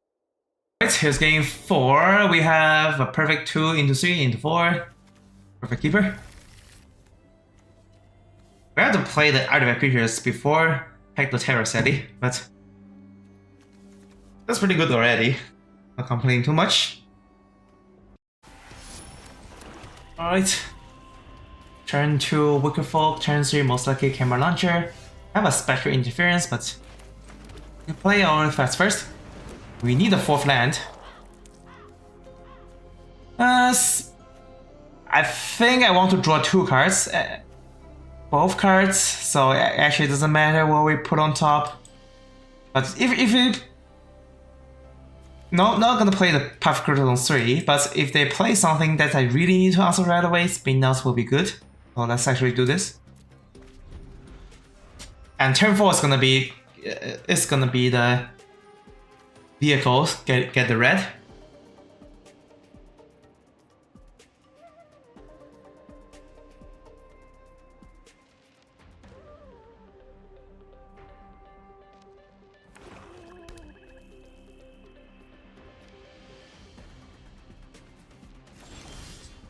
Alright, here's game 4. We have a perfect 2 into 3 into 4. Perfect keeper. We have to play the artifact creatures before Pecto Terror, sadly, but that's pretty good already. Not complaining too much. Alright. Turn 2 Wicked Folk, turn 3 most likely Camera Launcher. I have a Spectral Interference, but we play our artifacts first. We need a 4th land. I think I want to draw 2 cards. Both cards, so it actually doesn't matter what we put on top. But if it... No, not gonna play the Path Critical on 3, but if they play something that I really need to answer right away, Spin Outs will be good. So let's actually do this. And turn 4 is gonna be... it's gonna be the... vehicles, get the red.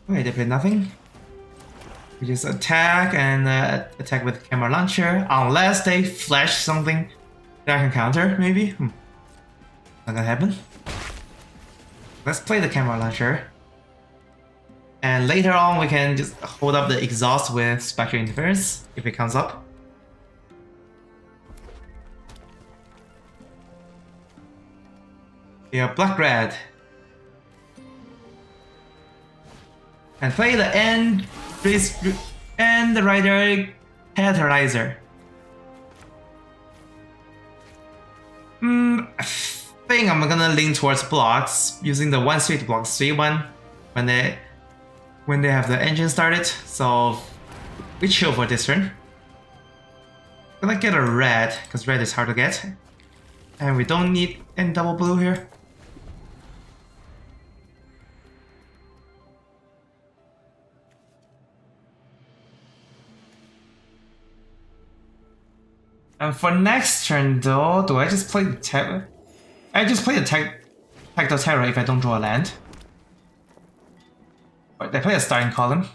Okay, they play nothing. We just attack and attack with Camera Launcher, unless they flash something that I can counter, maybe? Not gonna happen. Let's play the Camera Launcher. And later on we can just hold up the Exhaust with Spectral Interference, if it comes up. Yeah, Black-Red. And play the End the Rider Catalyzer. I think I'm gonna lean towards blocks, using the 1/3 to block 3/1 when they have the engine started. So we chill for this turn. Gonna get a red, because red is hard to get. And we don't need any double blue here. And for next turn though, do I just play the Terror? I just play the Pecto Terror if I don't draw a land. they play a starting column.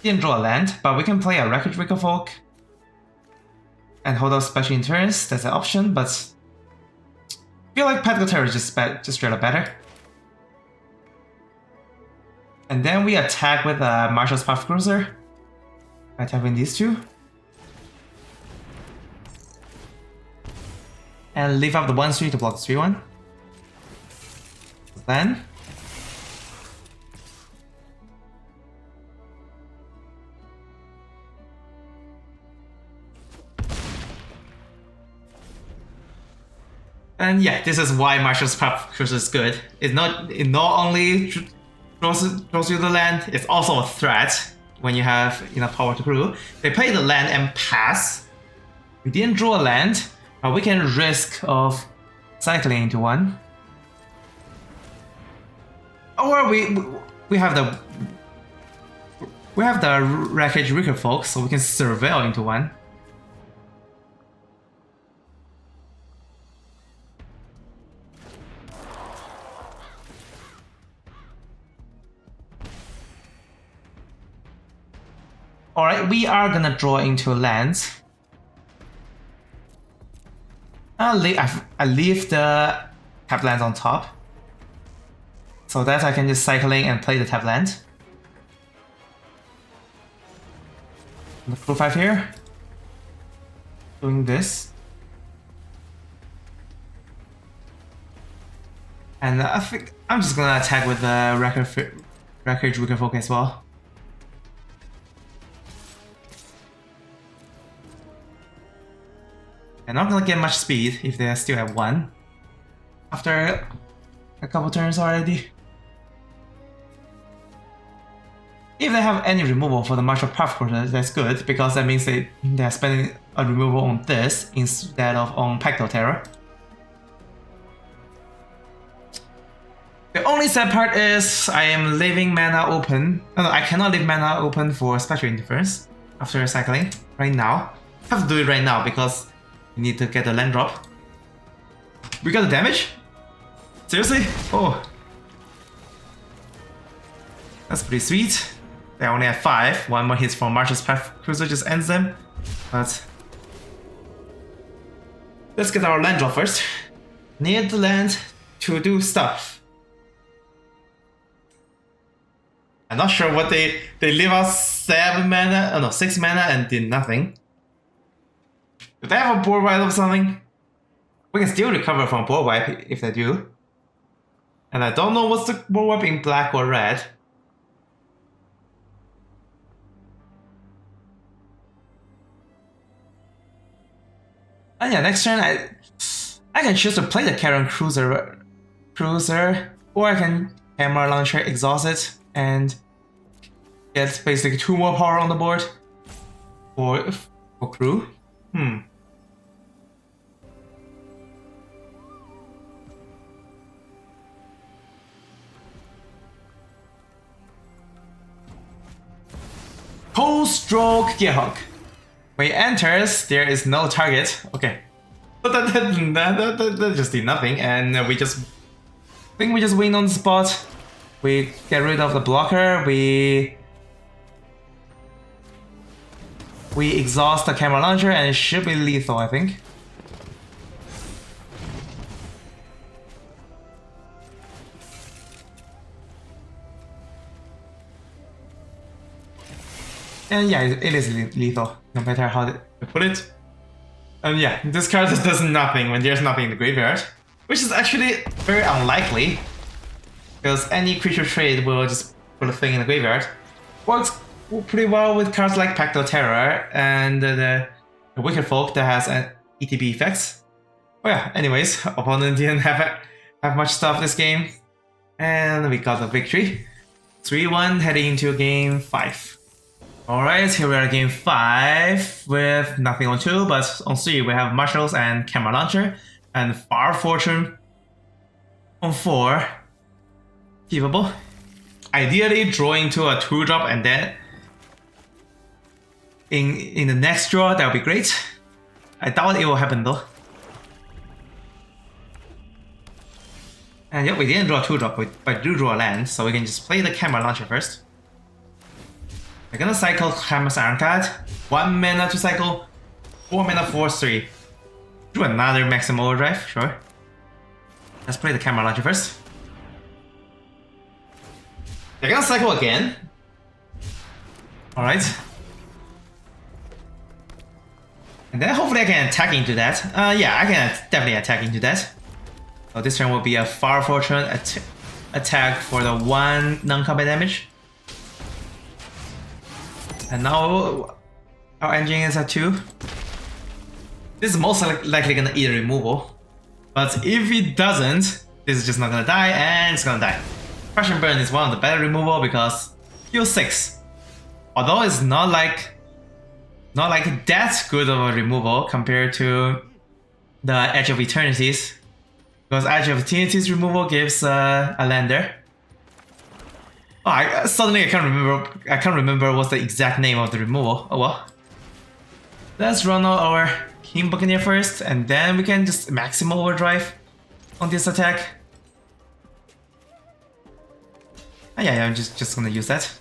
Didn't draw a land, but we can play a Wreckage Wicker-Folk and hold up special in turns. That's an option, but I feel like Practical Terror is just straight up better. And then we attack with a Marshal's Path Cruiser by tapping these two. And leave up the 1/3 to block the 3/1. Then and yeah, this is why Marshal's Path Cruiser is good. It not only draws you the land, it's also a threat when you have enough power to crew. They play the land and pass. We didn't draw a land, but we can risk of cycling into one. Or we have the Wreckage Wicker-Folk, so we can surveil into one. Alright, we are gonna draw into lands. I leave the tap lands on top, so that I can just cycling and play the tap land. The crew 5 here, doing this, and I think I'm just gonna attack with the Wreckage Wicker-Folk as well. They're not gonna get much speed if they still have 1 after a couple turns already. If they have any removal for the Marshal Path Cruiser, that's good, because that means they're spending a removal on this instead of on Practical Terror. The only sad part is I am leaving mana open. No, I cannot leave mana open for Special Interference after cycling right now. I have to do it right now because we need to get the land drop. We got the damage? Seriously? Oh. That's pretty sweet. They only have 5. 1 more hits from Marshal's Path Cruiser just ends them. But let's get our land drop first. Need the land to do stuff. I'm not sure what they leave us 7 mana, oh no, 6 mana and did nothing. Do they have a board wipe or something? We can still recover from board wipe if they do. And I don't know what's the board wipe in black or red. And yeah, next turn I can choose to play the Karen Cruiser, or I can Hammer Launcher, exhaust it, and get basically 2 more power on the board for crew. Cold Stroke Gearhawk. When it enters, there is no target. Okay. But that just did nothing, and we just win on the spot. We get rid of the blocker, we exhaust the Camera Launcher, and it should be lethal, I think. And yeah, it is lethal, no matter how to put it. And yeah, this card just does nothing when there's nothing in the graveyard, which is actually very unlikely, because any creature trade will just put a thing in the graveyard. Works pretty well with cards like Practical Terror and the Wicker-Folk that has an ETB effects. Oh yeah, anyways, opponent didn't have much stuff this game, and we got the victory. 3-1 heading into game 5. Alright, here we are at game 5 with nothing on 2, but on 3 we have Marshals and Camera Launcher, and Far Fortune on 4. Achievable. Ideally drawing to a 2-drop and then in the next draw, that would be great. I doubt it will happen though. And yep, we didn't draw a 2-drop, but do draw a land, so we can just play the camera launcher first. We're gonna cycle Hammer's Iron Card, 1 mana to cycle, 4 mana force 3. Do another Maximum Overdrive, sure. Let's play the camera launcher first. They're gonna cycle again. Alright. And then hopefully I can attack into that. Yeah, I can definitely attack into that. So this turn will be a Far Fortune attack for the 1 non-combat damage. And now our engine is at 2. This is most likely gonna eat a removal. But if it doesn't, this is just not gonna die and it's gonna die. Crush and Burn is one of the better removal because heal 6. Although it's not like that good of a removal compared to the Edge of Eternities. Because Edge of Eternities removal gives a lander. Oh, suddenly I can't remember what's the exact name of the removal. Oh well. Let's run out our King Buccaneer first, and then we can just Maximum Overdrive on this attack. Oh, yeah, I'm just gonna use that.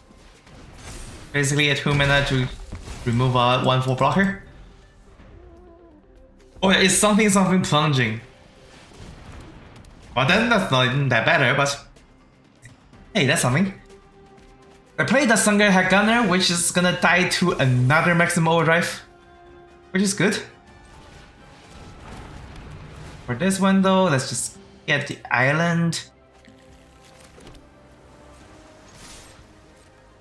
Basically a 2 mana to remove a 1/4 blocker. Oh yeah, it's something plunging. Well then that's not even that better, but hey, that's something. I played the Sungar Head Gunner, which is gonna die to another Maximum Overdrive, which is good. For this one though, let's just get the island.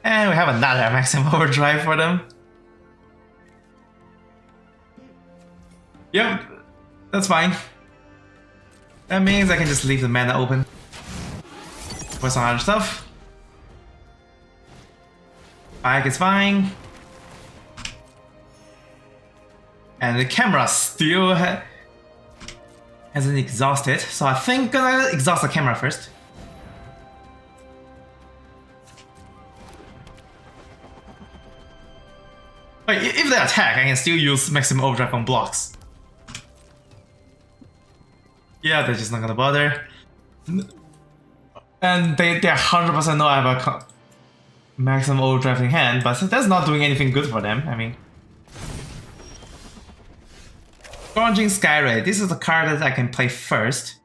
And we have another Maximum Overdrive for them. Yep, that's fine. That means I can just leave the mana open for some other stuff. Ike is fine. And the camera still hasn't exhausted, so I think I'm gonna exhaust the camera first. Wait, if they attack, I can still use Maximum Overdrive on blocks. Yeah, they're just not gonna bother. And they 100% know I have a Maximum Overdrive in hand, but that's not doing anything good for them, I mean. Scourging Skyray, this is the card that I can play first.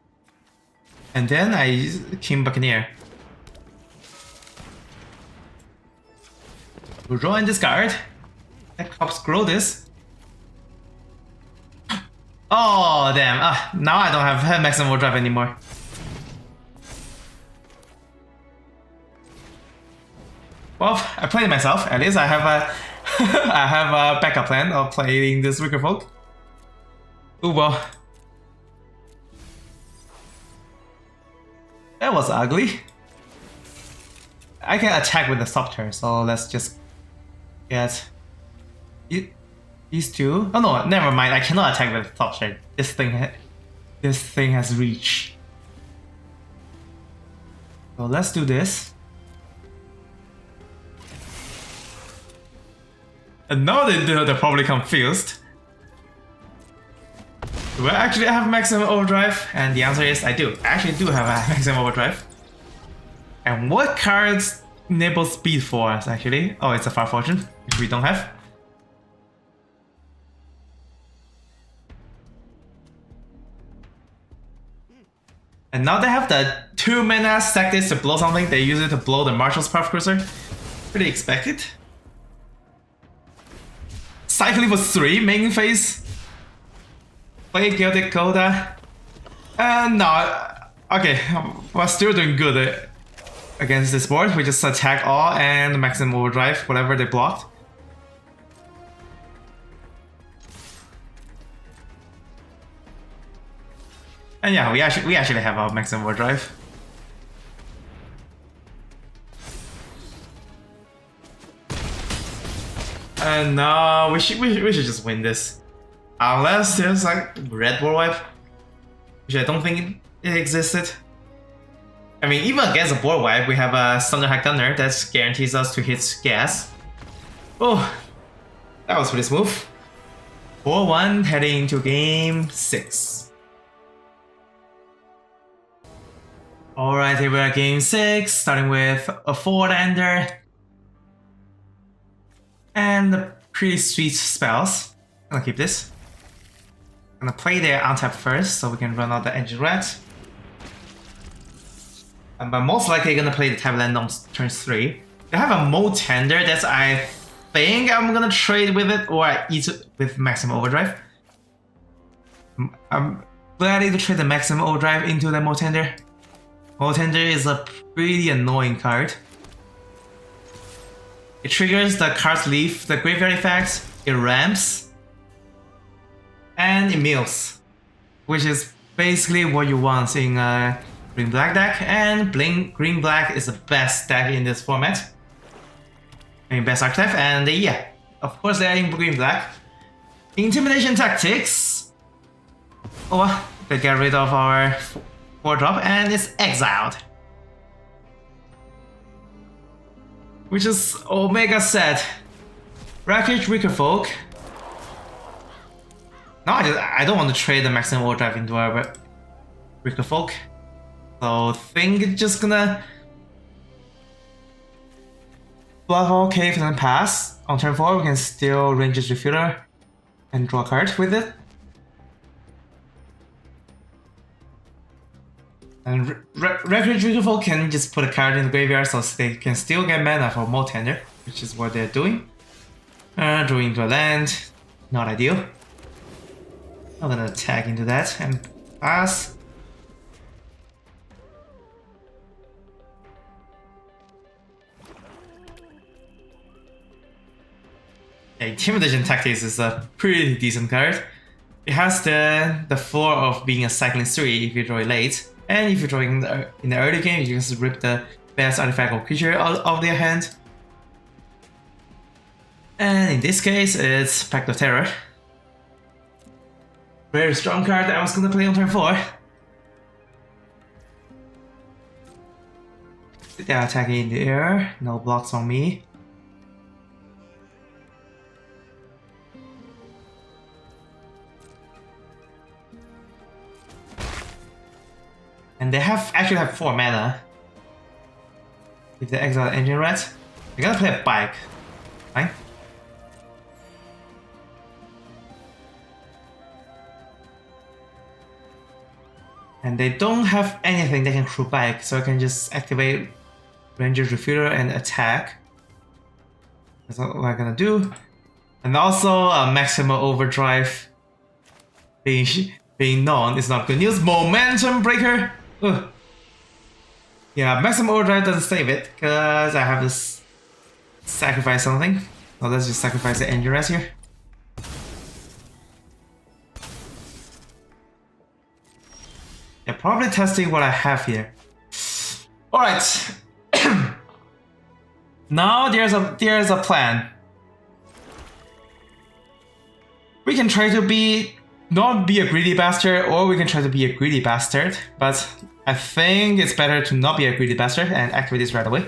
And then I use King Buccaneer. We'll draw and discard. That helps grow this. Oh damn, now I don't have Maximum Overdrive anymore. Well, I played it myself, at least I have a I have a backup plan of playing this Wicker Folk. Ooh well. That was ugly. I can attack with the stop turn, so let's just get these two. Oh no, never mind. I cannot attack with the top turn. This thing has reach. So let's do this. And now they're probably confused. Do I actually have Maximum Overdrive? And the answer is I do. I actually do have a Maximum Overdrive. And what cards enable speed for us actually? Oh, it's a Far Fortune, which we don't have. And now they have the 2 mana, sack this to blow something. They use it to blow the Marshal's Path Cruiser. Pretty expected. Cycling for 3 main phase. Play Gilded Coda. And no, okay, we're still doing good against this board. We just attack all and Maximum Overdrive, whatever they blocked. And yeah, we actually have our Maximum Overdrive. And no, we should just win this. Unless there's like red board wipe, which I don't think it existed. I mean, even against a board wipe, we have a Thunderhack Thunder that guarantees us to hit gas. Oh, that was pretty smooth. 4-1 heading into game 6. Alright, here we are game 6, starting with a forward ender. And the pretty sweet spells. I'm gonna keep this. I'm gonna play their untap first so we can run out the Aetherdrift. But most likely gonna play the tap land on turn 3. They have a Mo Tender that I think I'm gonna trade with it or I eat it with Maximum Overdrive. I'm ready to trade the Maximum Overdrive into the Mo Tender. Mo Tender is a pretty annoying card. It triggers the card's leave, the graveyard effects, it ramps, and it mills, which is basically what you want in a green-black deck, and green-black is the best deck in this format. I mean, best archetype, and yeah, of course they're in green-black. Intimidation Tactics. Oh, they get rid of our 4-drop and it's exiled. Which is Omega set. Wreckage Wickerfolk. No, I don't want to trade the Maximum Overdrive into a Wickerfolk. So I think it's just gonna bluff our cave and then pass. On turn 4 we can steal Ranger's Refueler and draw a card with it. And Wreckage Wickerfolk can just put a card in the graveyard so they can still get mana for Mo Tender, which is what they're doing. Drawing into a land, not ideal. I'm gonna attack into that and pass. Yeah, Intimidation Tactics is a pretty decent card. It has the floor of being a cycling 3 if you draw it late. And if you're drawing in the early game, you just rip the best artifact or creature out of their hand. And in this case, it's Pact of Terror. Very strong card that I was gonna play on turn 4. They're attacking in the air, no blocks on me. And they actually have 4 mana. If they exile the Engine Rat, they're gonna play a bike. Fine. And they don't have anything they can crew bike, so I can just activate Ranger's Refueler and attack. That's what I'm gonna do. And also a Maximum Overdrive being known is not good news. Momentum Breaker! Ugh. Yeah, Maximum Overdrive doesn't save it, because I have to sacrifice something. So let's just sacrifice the Engine Rat here. Yeah, probably testing what I have here. Alright. Now there's a plan. We can try to not be a greedy bastard, or we can try to be a greedy bastard, but I think it's better to not be a greedy bastard and activate this right away.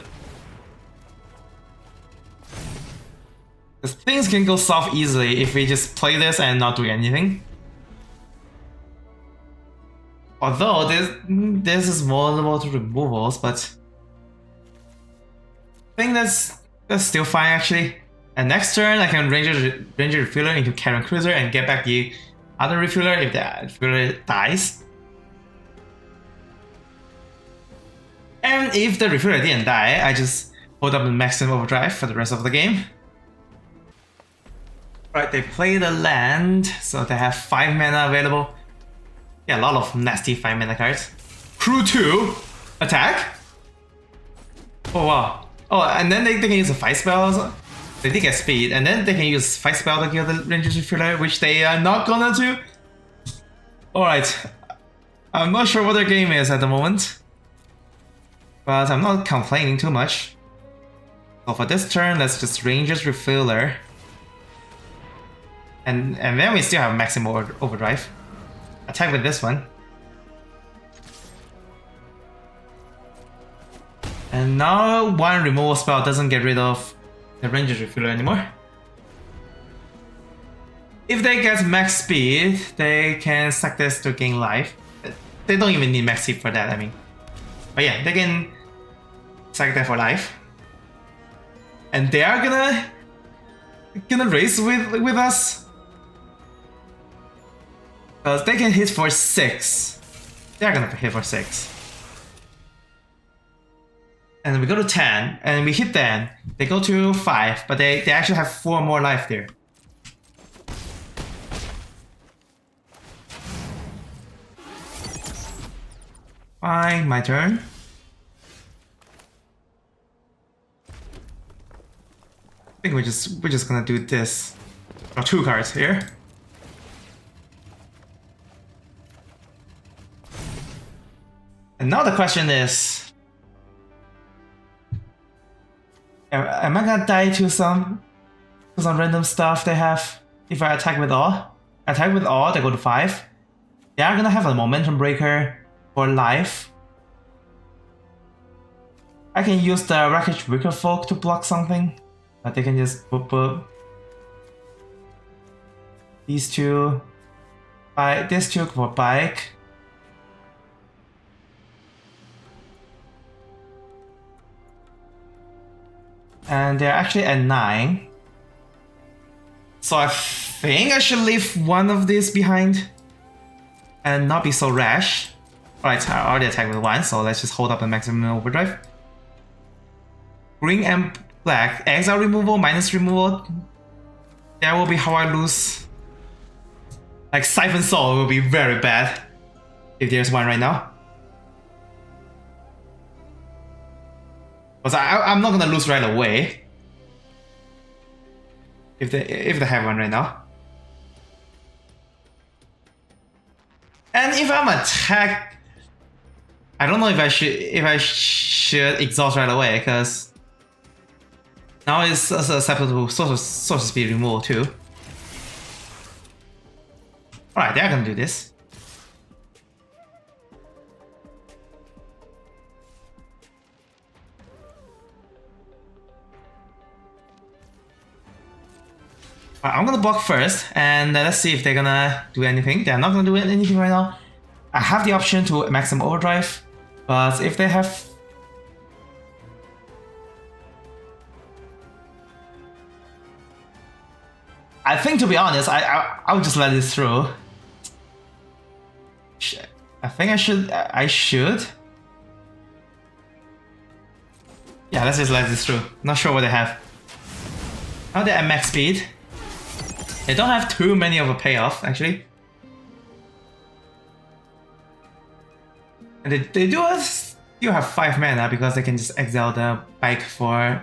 Because things can go south easily if we just play this and not do anything. Although this is vulnerable to removals, but I think that's still fine actually. And next turn I can Ranger Refueler into Karen Cruiser and get back the other Refueler if the Refueler dies. And if the Refueler didn't die, I just hold up the Maximum Overdrive for the rest of the game. Right, they play the land, so they have 5 mana available. Yeah, a lot of nasty 5 mana cards. Crew 2, attack. Oh wow. Oh, and then they can use a fight spell also. They did get speed, and then they can use fight spell to kill the Ranger's Refueler, which they are not gonna do. Alright. I'm not sure what their game is at the moment, but I'm not complaining too much. So for this turn, let's just Ranger's Refueler. And then we still have Maximum Overdrive. Attack with this one. And now one removal spell doesn't get rid of the Ranger's Refueler anymore. If they get max speed, they can stack this to gain life. They don't even need max speed for that, I mean. But yeah, they can sack that for life. And they are gonna race with us. Because they can hit for 6. They're gonna hit for 6. And we go to 10, and we hit them. They go to 5, but they actually have 4 more life there. Fine, my turn. I think we're just gonna do this. Oh, 2 cards here. And now the question is, am I gonna die to some random stuff they have if I attack with all? Attack with all, they go to 5. They are gonna have a momentum breaker for life. I can use the Wreckage Wicker Folk to block something, but they can just boop. These two, this 2 for bike. And they're actually at 9. So I think I should leave one of these behind and not be so rash. Alright, I already attacked with 1, so let's just hold up the maximum overdrive. Green and black, exile removal, minus removal. That will be how I lose. Like Siphon Soul will be very bad if there's one right now. Because I'm not gonna lose right away if they have one right now. And if I'm attacked, I don't know if I should exhaust right away, because now it's susceptible to social speed removal too. Alright, they're gonna do this. I'm gonna block first, and let's see if they're gonna do anything. They're not gonna do anything right now. I have the option to maximum overdrive, but if they have... I think, to be honest, I would just let this through. I think I should. Yeah, let's just let this through. Not sure what they have. Now they're at max speed. They don't have too many of a payoff, actually. And they do have 5 mana because they can just exile the bike for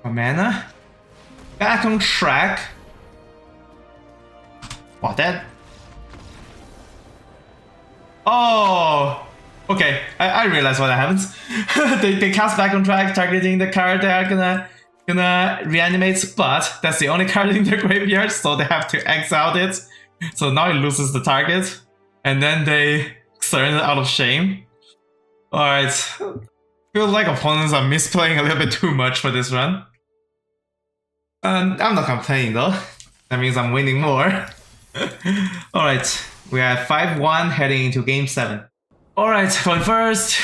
mana. Back on track. Wow, that... Oh! Okay, I realize what happens. they cast back on track, targeting the card they are gonna reanimate, but that's the only card in their graveyard, so they have to exile it. So now it loses the target, and then they surrender out of shame. Alright, feels like opponents are misplaying a little bit too much for this run. I'm not complaining though, that means I'm winning more. Alright, we are 5-1 heading into game 7. Alright, going first,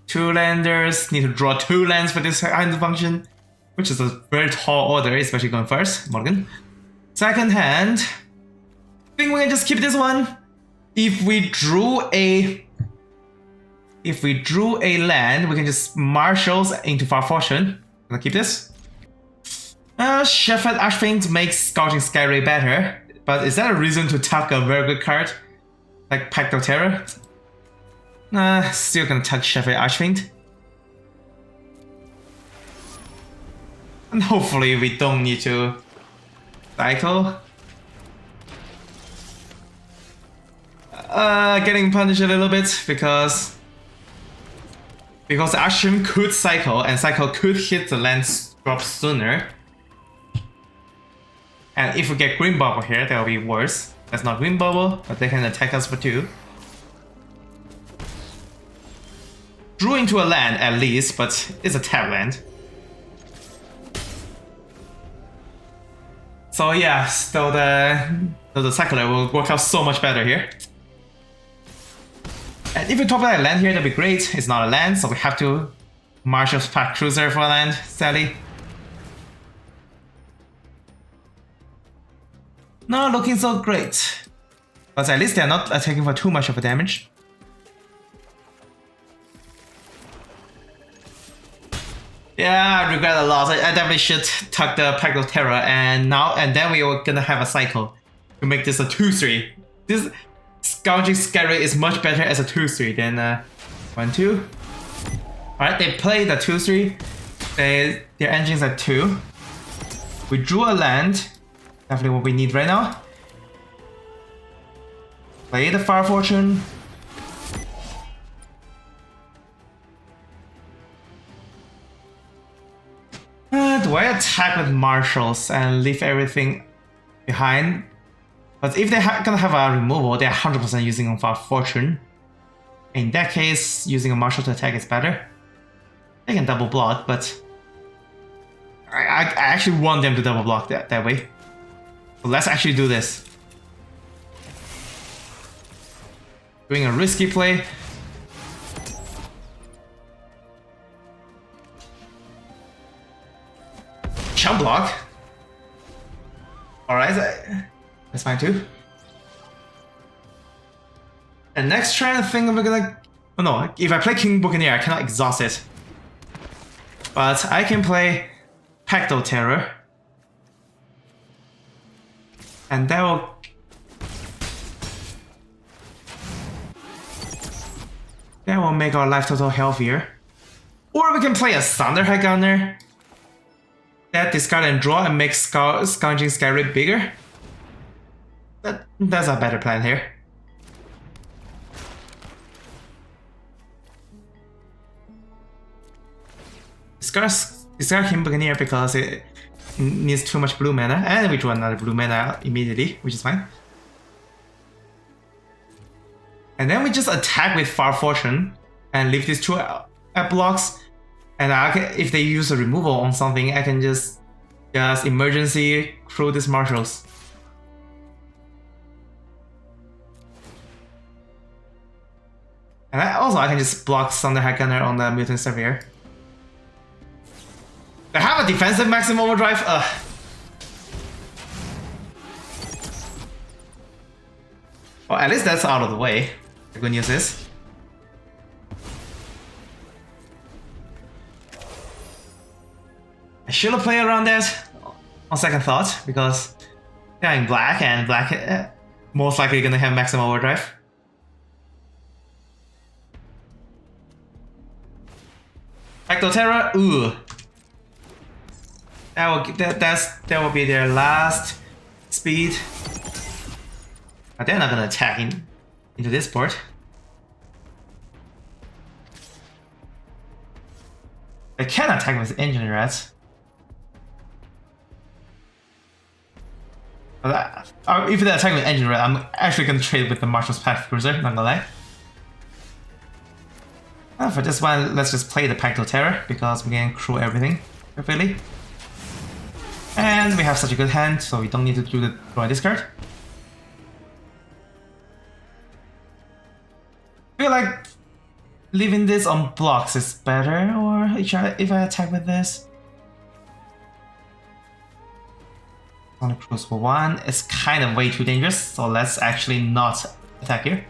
2 landers, need to draw 2 lands for this hand function, which is a very tall order, especially going first, Morgan. Second hand, I think we can just keep this one. If we drew a land, we can just marshals into Far Fortune. I'm gonna keep this. Shepherd Archfiend makes Scorching Skyray better, but is that a reason to tuck a very good card like Pact of Terror? Nah, still gonna tuck Shepherd Archfiend. And hopefully we don't need to cycle. Getting punished a little bit because Ashram could cycle, and cycle could hit the land drop sooner. And if we get Green Bubble here, that'll be worse. That's not Green Bubble, but they can attack us for 2. Drew into a land at least, but it's a tap land. So yeah, the cycler will work out so much better here. And if we top that land here, that'd be great. It's not a land, so we have to Marshal's Pack Cruiser for land, sadly. Not looking so great. But at least they're not attacking for too much of a damage. Yeah, I regret a lot. I definitely should tuck the Pact of Terror, and then we are gonna have a cycle to make this a 2-3. This Scourging Scary is much better as a 2-3 than 1-2. Alright, they play the 2-3. Their engines are 2. We drew a land. Definitely what we need right now. Play the Fire Fortune. Do I attack with Marshals and leave everything behind? But if they're gonna have a removal, they're 100% using a Fire Fortune. In that case, using a Marshal to attack is better. They can double block, but I actually want them to double block that way. So let's actually do this. Doing a risky play. Chump block. Alright, that's fine too. And next turn, I think I'm gonna... Oh no, if I play King Buccaneer, I cannot exhaust it. But I can play Pact of Terror. And that will... That will make our life total healthier. Or we can play a Thunderhead Gunner. That discard and draw and make Scourging Scary bigger. That's a better plan here. Discard King Buccaneer because it needs too much blue mana, and we draw another blue mana immediately, which is fine. And then we just attack with Fire Fortune and leave these two blocks. And if they use a removal on something, I can just emergency through these Marshals. And I can just block Thunderhead Gunner on the Mutant Surveyor. I have a defensive maximum overdrive. Well, at least that's out of the way. The good news is. I should have played around that on second thought, because they're in black, and black most likely gonna have maximum overdrive. Pact of Terror, ooh. That will be their last speed. But they're not gonna attack into this port. They can attack with Engine Rats. But if they attack with Engine Rat, I'm actually gonna trade with the Marshal's Pack Cruiser, not gonna lie. For this one, let's just play the Pact of Terror, because we can crew everything perfectly. And we have such a good hand, so we don't need to do the draw discard. I feel like leaving this on blocks is better, or if I attack with this. On a cruise for 1, it's kind of way too dangerous, so let's actually not attack here.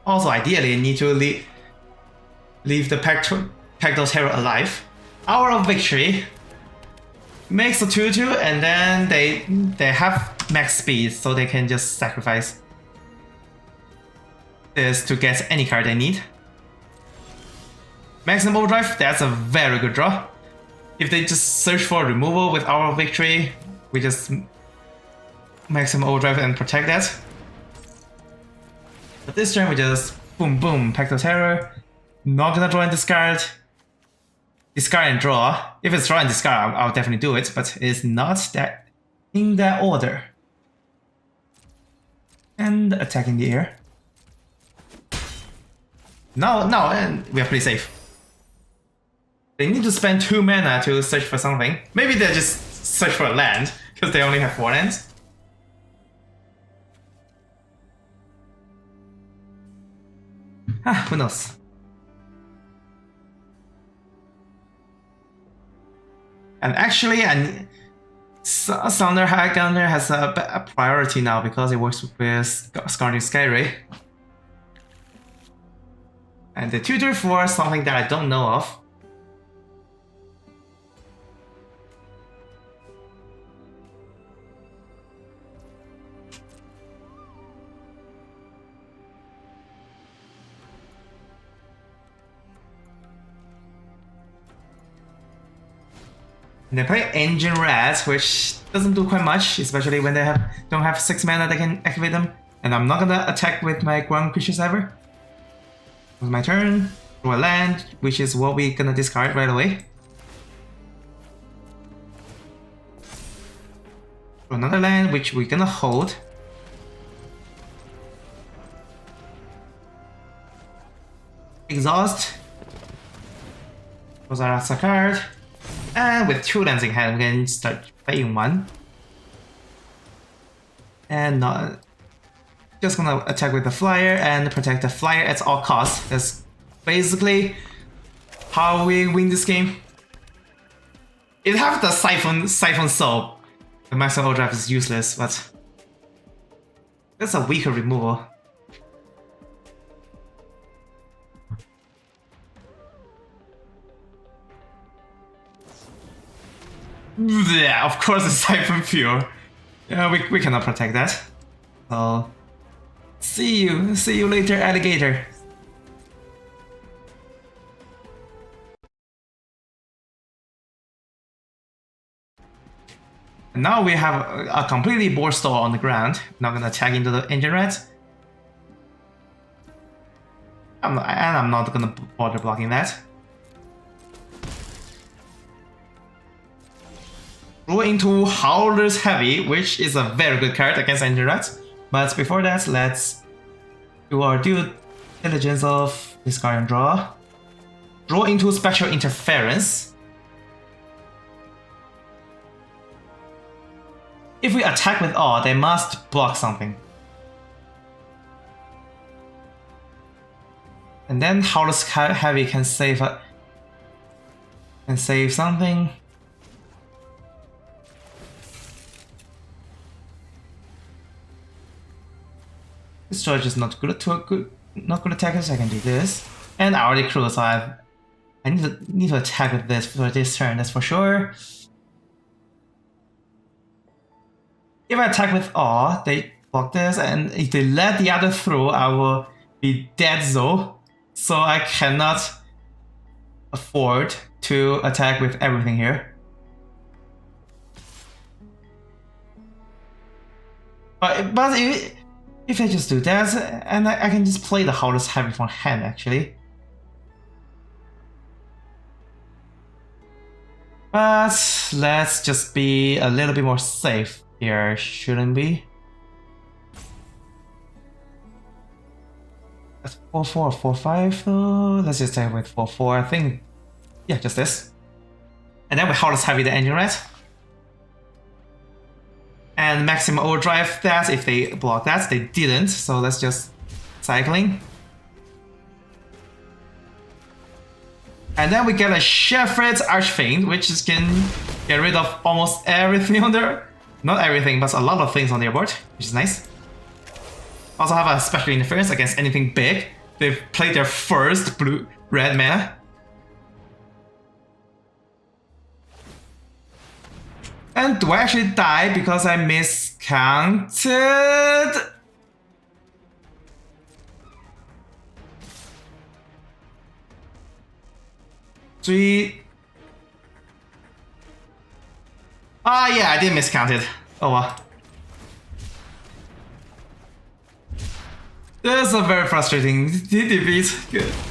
Also, ideally, you need to leave the Pact of Terror alive. Hour of Victory makes a 2-2, and then they have max speed, so they can just sacrifice this to get any card they need. Maximum Overdrive, that's a very good draw. If they just search for removal with Hour of Victory, we just Maximum Overdrive and protect that. But this turn we just boom boom, Pact of Terror. Not gonna draw and discard. Discard and draw. If it's draw and discard, I'll definitely do it, but it's not that in that order. And attack in the air. No, and we are pretty safe. They need to spend 2 mana to search for something. Maybe they just search for a land, because they only have 4 lands. Who knows? And actually, Sounder High Gunner has a priority now because it works with Scarlet Skyray. And the tutor for something that I don't know of. And they play Engine Red, which doesn't do quite much, especially when they don't have 6 mana that can activate them. And I'm not gonna attack with my ground creatures ever. It was my turn, draw a land, which is what we're gonna discard right away. Draw another land, which we're gonna hold. Exhaust. Those are a card. And with 2 lands in hand, we can start playing 1. And not just gonna attack with the flyer and protect the flyer at all costs. That's basically how we win this game. It have the Siphon Soul. The Maximum Overdrive is useless, but that's a weaker removal. Yeah, of course it's Siphon Pure. Yeah, we cannot protect that. So see you later, alligator. And now we have a completely board stall on the ground. Not gonna attack into the Engine Red. I'm not gonna bother blocking that. Draw into Howler's Heavy, which is a very good card against Engine Red. But before that, let's do our due diligence of discard and draw. Draw into Spectral Interference. If we attack with all, they must block something. And then Howler's Heavy can save something. This charge is not good attackers. I can do this, and I already crew, so I need to attack with this for this turn. That's for sure. If I attack with all, they block this, and if they let the other through, I will be dead though. So I cannot afford to attack with everything here. But if I just do that, and I can just play the Howler's Heavy from hand, actually. But let's just be a little bit more safe here, shouldn't we? That's 4-4, 4-5 though. Let's just take with 4-4, I think. Yeah, just this. And then we Howler's Heavy the Engine Red. And Maximum Overdrive that if they block that. They didn't, so let's just cycling. And then we get a Shepherd's Archfiend, which is can get rid of almost everything on there. Not everything, but a lot of things on their board, which is nice. Also have a Special Interference against anything big. They've played their first red mana. And do I actually die because I miscounted? Three. Ah, yeah, I did miscount it. Oh well. This is a very frustrating defeat.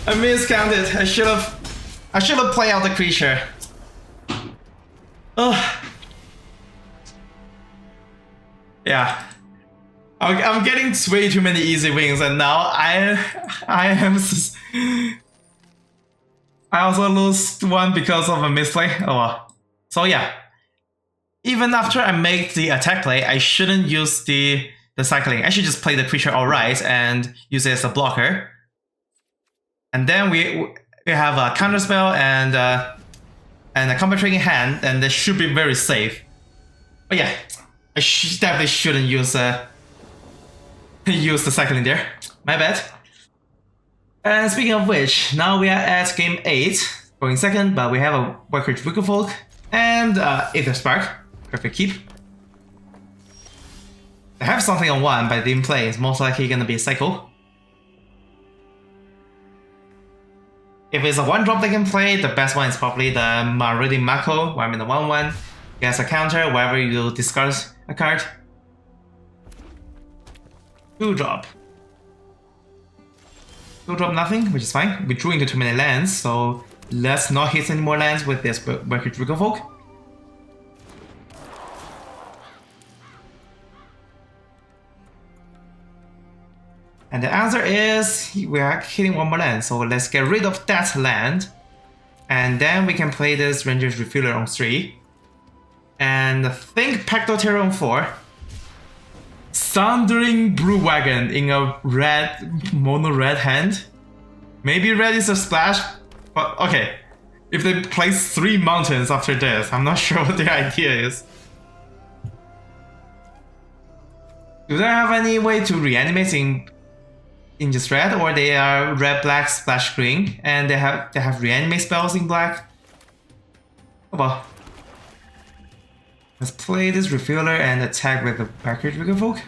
I miscounted. I should have played out the creature. Ugh. Yeah, I'm getting way too many easy wins, and now I also lost one because of a misplay. Oh well. So yeah, even after I make the attack play, I shouldn't use the cycling. I should just play the creature outright and use it as a blocker. And then we have a counterspell and a combat trick in hand, and they should be very safe. But yeah, I definitely shouldn't use use the cycling there. My bad. And speaking of which, now we are at game 8, going second, but we have a Aetherdrift Folk and Aether Spark. Perfect keep. I have something on 1, but I didn't play. It's most likely gonna be a cycle. If it's a 1-drop they can play, the best one is probably the Maridi Mako, where I'm in the 1-1. He has a counter wherever you discard a card. 2-drop. 2-drop nothing, which is fine. We drew into too many lands, so let's not hit any more lands with this Aetherdrift Folk. And the answer is we are hitting one more land, so let's get rid of that land. And then we can play this Ranger's Refueler on 3. And think Pacto Terror on 4. Thundering Brew Wagon in a red, mono red hand. Maybe red is a splash, but okay. If they play 3 mountains after this, I'm not sure what the idea is. Do they have any way to reanimate in just red, or they are red, black, splash, green, and they have reanimate spells in black? Oh well. Let's play this Refueler and attack with the Aetherdrift Folk.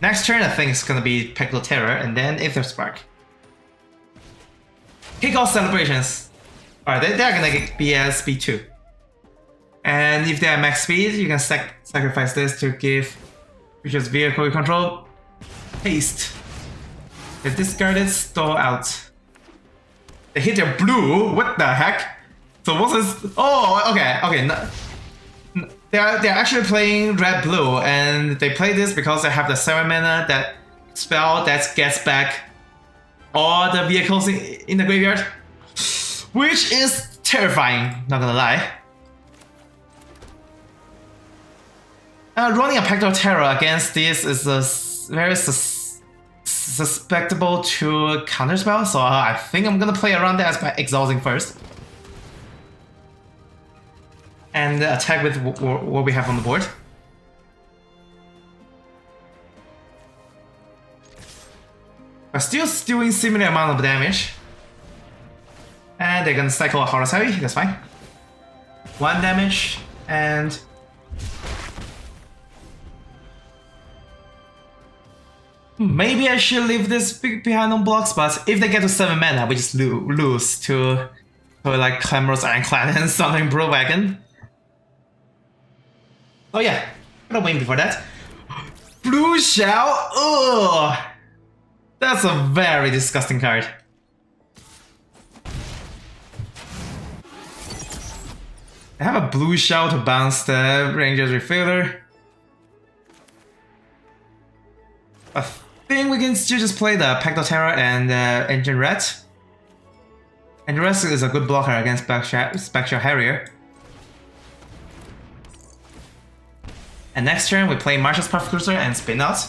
Next turn I think it's gonna be Pacto Terror and then Aether Spark. Kick off celebrations. Alright, they're gonna be at speed 2. And if they are max speed, you can sacrifice this to give creatures vehicle you control haste. They discarded, stall out. They hit their blue. What the heck? So what's this? Oh, okay. No, they're actually playing red blue, and they play this because they have the 7 mana that spell that gets back all the vehicles in the graveyard, which is terrifying. Not gonna lie. Running a Pacto Terror against this is a very susceptible to counterspell, so I think I'm gonna play around that by exhausting first. And attack with what we have on the board. But still doing similar amount of damage. And they're gonna cycle a Horus Heavy, that's fine. 1 damage, and maybe I should leave this behind on blocks, but if they get to 7 mana, we just lose to like Clamorous Ironclad and Thundering Brew Wagon. Oh yeah, gonna win before that. Blue Shell? Ugh! That's a very disgusting card. I have a blue shell to bounce the Ranger's Refueler. I think we can still just play the Pacto Terror and Engine Rat. Engine Rat is a good blocker against Spectral Harrier. And next turn we play Marshal's Path Cruiser and spin out.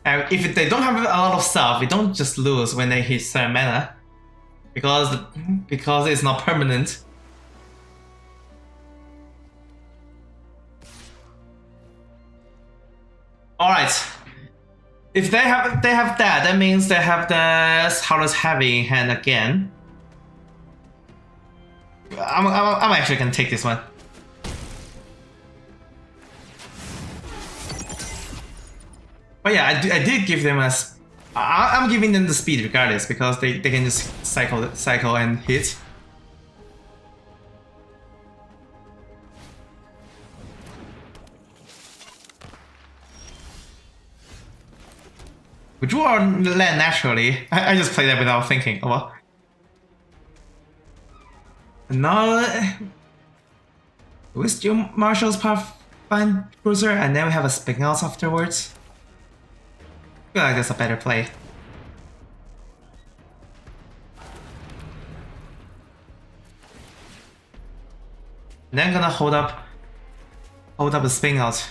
And if they don't have a lot of stuff, we don't just lose when they hit 7 mana. Because it's not permanent. Alright. If they have that means they have the Horus Heavy in hand again. I'm actually gonna take this one. But yeah, I did give them I'm giving them the speed regardless, because they can just cycle and hit. We drew our land naturally. I just played that without thinking. Oh well. Now we steal Marshal's Pathfinder Cruiser, and then we have a spin out afterwards. I feel like that's a better play. And then I'm gonna hold up the spin out.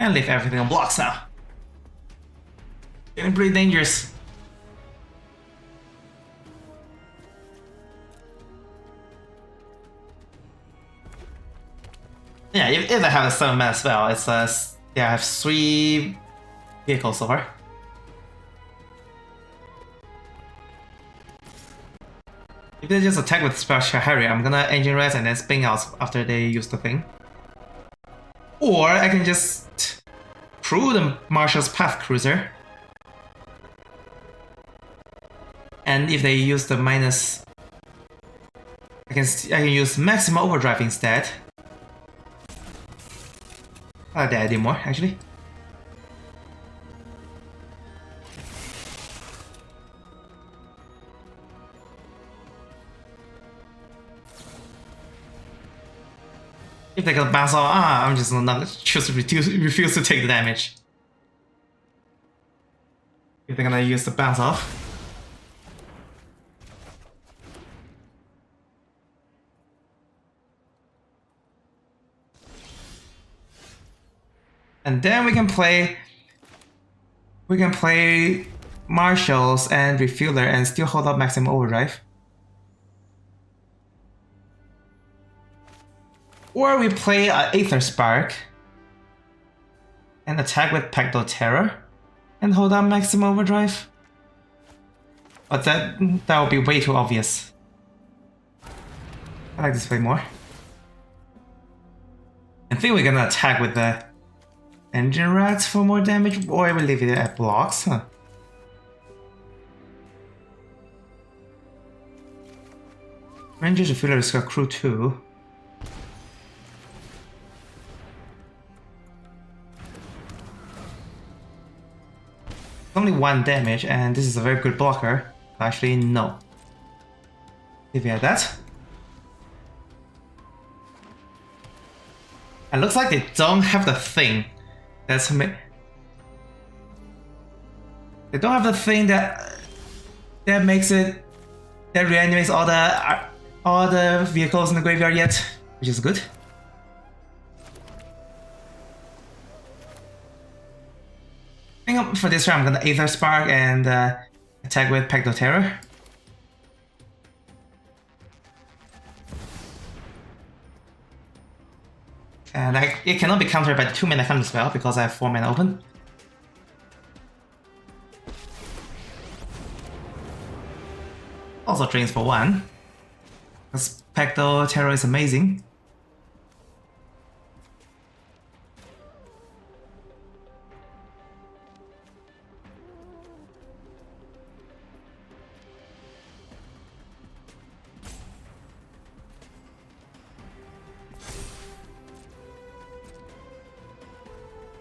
And leave everything on blocks now. Getting pretty dangerous. Yeah, if they have a 7 mana spell, it's yeah, I have 3 vehicles so far. If they just attack with Special Harry, I'm gonna Engine Res and then spin out after they use the thing. Or I can just through the Marshal's Path Cruiser. And if they use the minus, I can use Maximum Overdrive instead. I like the idea more, actually. If they can bounce off, I'm just not choose to refuse to take the damage. If they're gonna use the bounce off. And then we can play Marshals and Refueler and still hold up Maximum Overdrive. Or we play Aether Spark and attack with Pecto Terror and hold up Maximum Overdrive. But that would be way too obvious. I like this play more. I think we're gonna attack with the Engine Rats for more damage, or we leave it at blocks, huh? Rangers Refueler is got crew 2. Only 1 damage, and this is a very good blocker. Actually, no. Leave it at that. It looks like they don't have the thing. They don't have the thing that makes it that reanimates all the vehicles in the graveyard yet, which is good. I think for this round I'm gonna Aether Spark and attack with Pecto Terror. And it cannot be countered by the 2 mana counter spell because I have 4 mana open. Also drains for 1. Because Pecto Terror is amazing.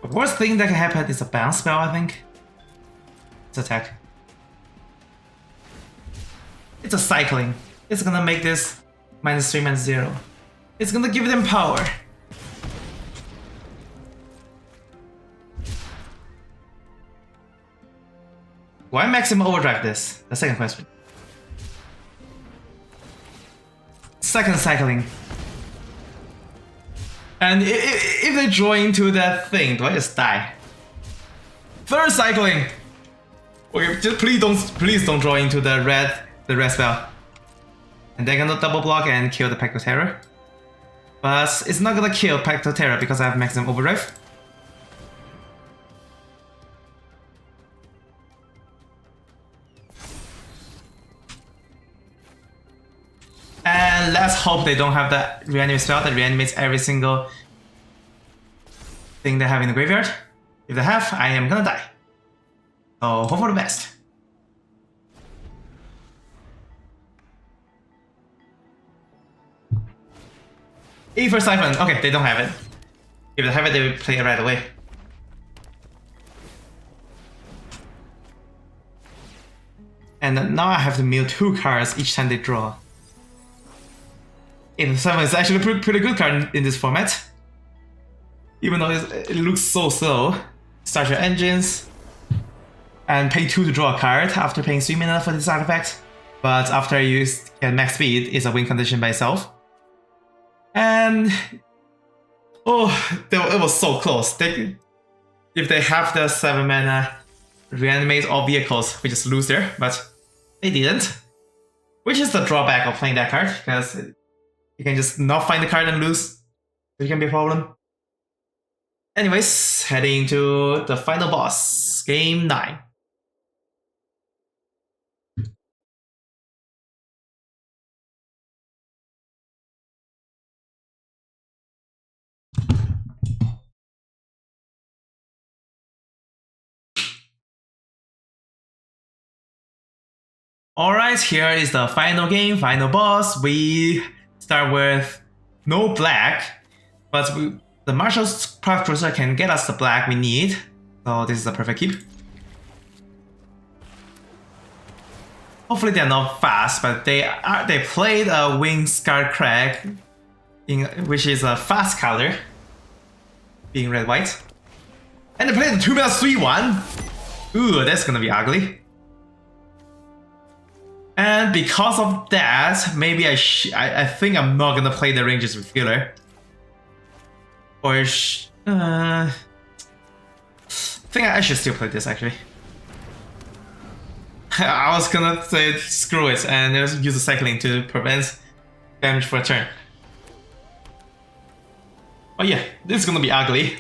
The worst thing that can happen is a bounce spell, I think. It's attack. It's a cycling. It's gonna make this -3, -0. It's gonna give them power. Why Maximum Overdrive this? The second question. Second cycling. And if they draw into that thing, do I just die? Third cycling! Okay, just please don't draw into the red spell. And they're gonna double block and kill the Pecto Terror. But it's not gonna kill Pecto Terror because I have Maximum Overdrive. And let's hope they don't have that reanimate spell that reanimates every single thing they have in the graveyard. If they have, I am gonna die. So hope for the best. E for Siphon. Okay, they don't have it. If they have it, they will play it right away. And now I have to mill 2 cards each time they draw. E for Siphon is actually a pretty good card in this format. Even though it looks so slow. Start your engines. And pay 2 to draw a card after paying 3 mana for this artifact. But after you get max speed, it's a win condition by itself. And oh, it was so close. if they have the 7 mana reanimate all vehicles, we just lose there, but they didn't. Which is the drawback of playing that card, because you can just not find the card and lose. It can be a problem. Anyways, heading to the final boss, game 9. Alright, here is the final game, final boss. We start with no black, but the Marshal's Craft Cruiser can get us the black we need. So this is a perfect keep. Hopefully they're not fast, but they played a Winged Scar Crag, which is a fast color, being red-white. And they played the 2-mana 3-1. Ooh, that's gonna be ugly. And because of that, maybe I think I'm not gonna play the Ranger's Refueler. Or I think I should still play this actually. I was gonna say screw it and use the cycling to prevent damage for a turn. Oh yeah, this is gonna be ugly.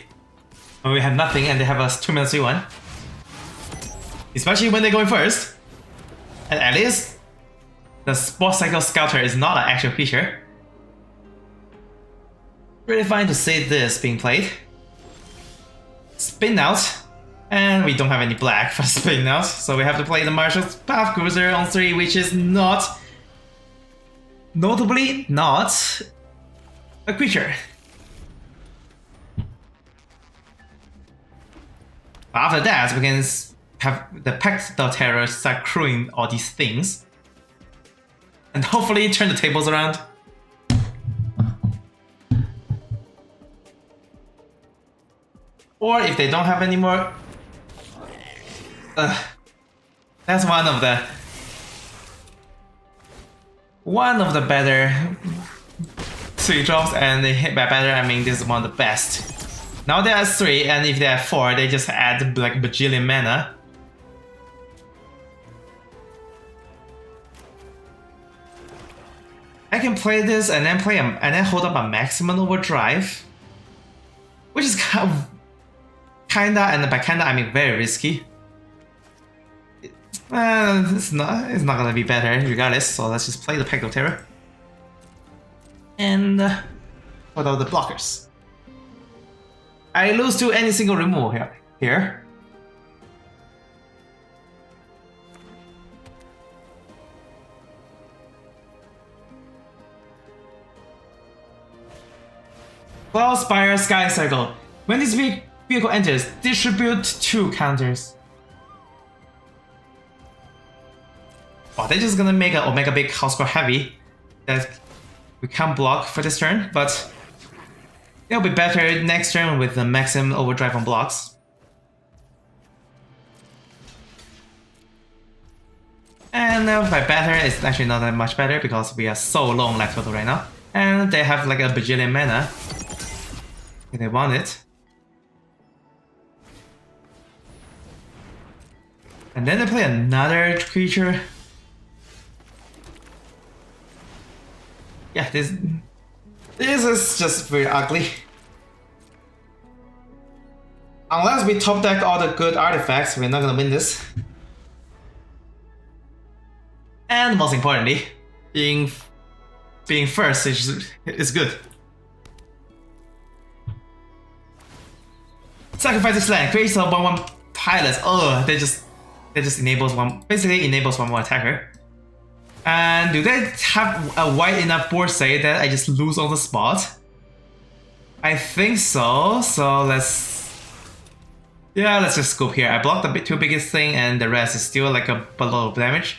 When we have nothing and they have a 2-mana 3-1. Especially when they're going first. And at least the Sport Cycle Scouter is not an actual feature. Really fine to see this being played. Spin out. And we don't have any black for spin out, so we have to play the Marshal's Path Cruiser on 3, which is notably not a creature. After that, we can have the Pactile Terror start crewing all these things. And hopefully turn the tables around. Or if they don't have any more... that's one of the better 3 drops, and they hit by better, I mean this is one of the best. Now they are 3, and if they are 4, they just add like bajillion mana. I can play this and then hold up a maximum overdrive, which is kinda, and by kinda I mean very risky. It's not gonna be better regardless, so let's just play the Pact of Terror. And what are the blockers? I lose to any single removal here. Cloud Spire Sky Cycle. When this vehicle enters, distribute 2 counters. Oh, they're just gonna make an Omega Big House Core Heavy that we can't block for this turn, but it'll be better next turn with the maximum overdrive on blocks. And by better, it's actually not that much better because we are so low on life total right now. And they have like a bajillion mana. If they want it. And then they play another creature. Yeah, this is just very ugly. Unless we top deck all the good artifacts, we're not gonna win this. And most importantly, being first is good. Sacrifice this land, creates a 1/1 pilot. Oh, they just basically enables one more attacker. And do they have a wide enough board say that I just lose on the spot? I think so. So let's just scoop here. I blocked the 2 biggest thing, and the rest is still like a below damage.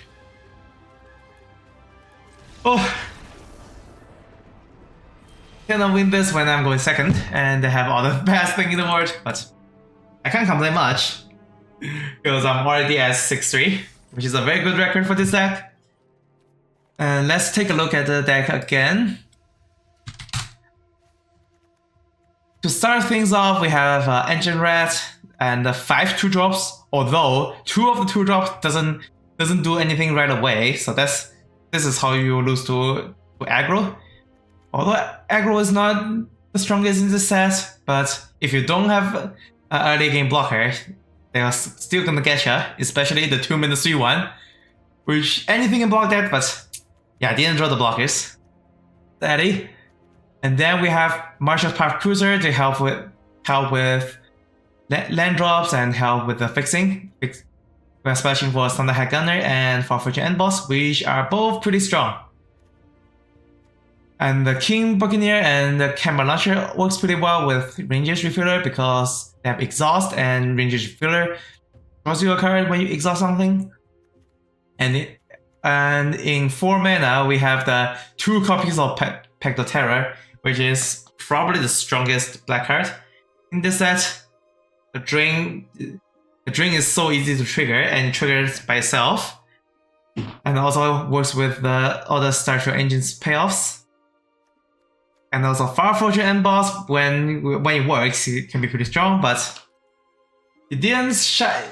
Oh. Cannot win this when I'm going second, and they have all the best thing in the world, but I can't complain much, because I'm already at 6-3, which is a very good record for this deck. And let's take a look at the deck again. To start things off, we have Engine Rat, and the 5 2-drops, although 2 of the 2-drops doesn't do anything right away, so this is how you lose to aggro. Although aggro is not the strongest in this set, but if you don't have an early game blocker, they are still gonna get you, especially the 2-3-1, which anything can block that, but yeah, I didn't draw the blockers. Steady. And then we have Marshal's Path Cruiser to help with land drops and help with the fixing. We're splashing for Thunderhead Gunner and Farfetch'd End Boss, which are both pretty strong. And the King Buccaneer and the Camera Launcher works pretty well with Ranger's Refiller because they have Exhaust, and Ranger's Refiller draws you a card when you exhaust something. And in 4 mana, we have the 2 copies of Pecto Terror, which is probably the strongest black card in this set. The Drain is so easy to trigger, and it triggers by itself. And also works with the other Starter Engine's payoffs. And also Farfetch'd End Boss, when it works, it can be pretty strong, but it didn't shine.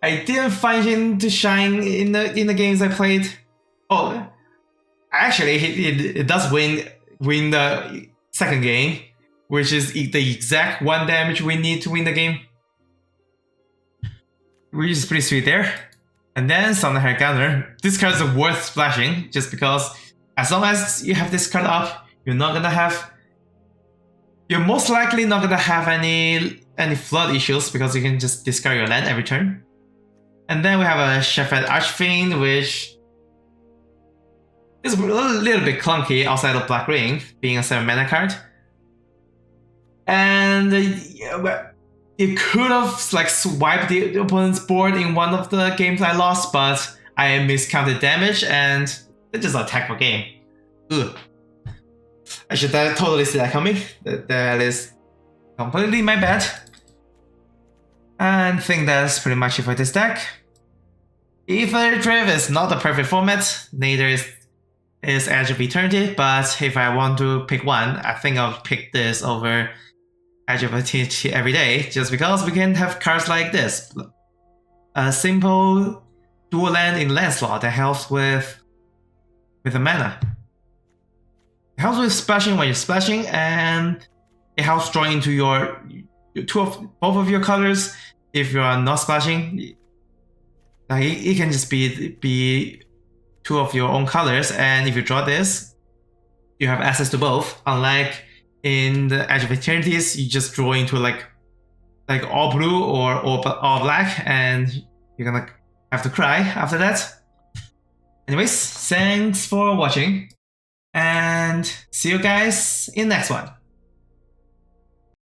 I didn't find him to shine in the games I played. Oh, actually, it does win the second game, which is the exact 1 damage we need to win the game, which is pretty sweet there. And then Thunderhead Gunner. This card is worth splashing just because as long as you have this card up, you're most likely not gonna have any flood issues because you can just discard your land every turn. And then we have a Shepherd Archfiend, which is a little bit clunky outside of Black Ring, being a 7 mana card. And it could have like swiped the opponent's board in one of the games I lost, but I miscounted damage and it just attacked for game. Ugh. I should totally see that coming. That is completely my bad. And I think that's pretty much it for this deck. Aetherdrift is not the perfect format, neither is Edge of Eternity, but if I want to pick one, I think I'll pick this over Edge of Eternity every day, just because we can have cards like this. A simple dual land in land slot that helps with the mana. It helps with splashing when you're splashing, and it helps draw into your both of your colors if you are not splashing. Like it can just be 2 of your own colors, and if you draw this, you have access to both. Unlike in the Edge of Eternities, you just draw into like all blue or all black, and you're gonna have to cry after that. Anyways, thanks for watching, and see you guys in the next one.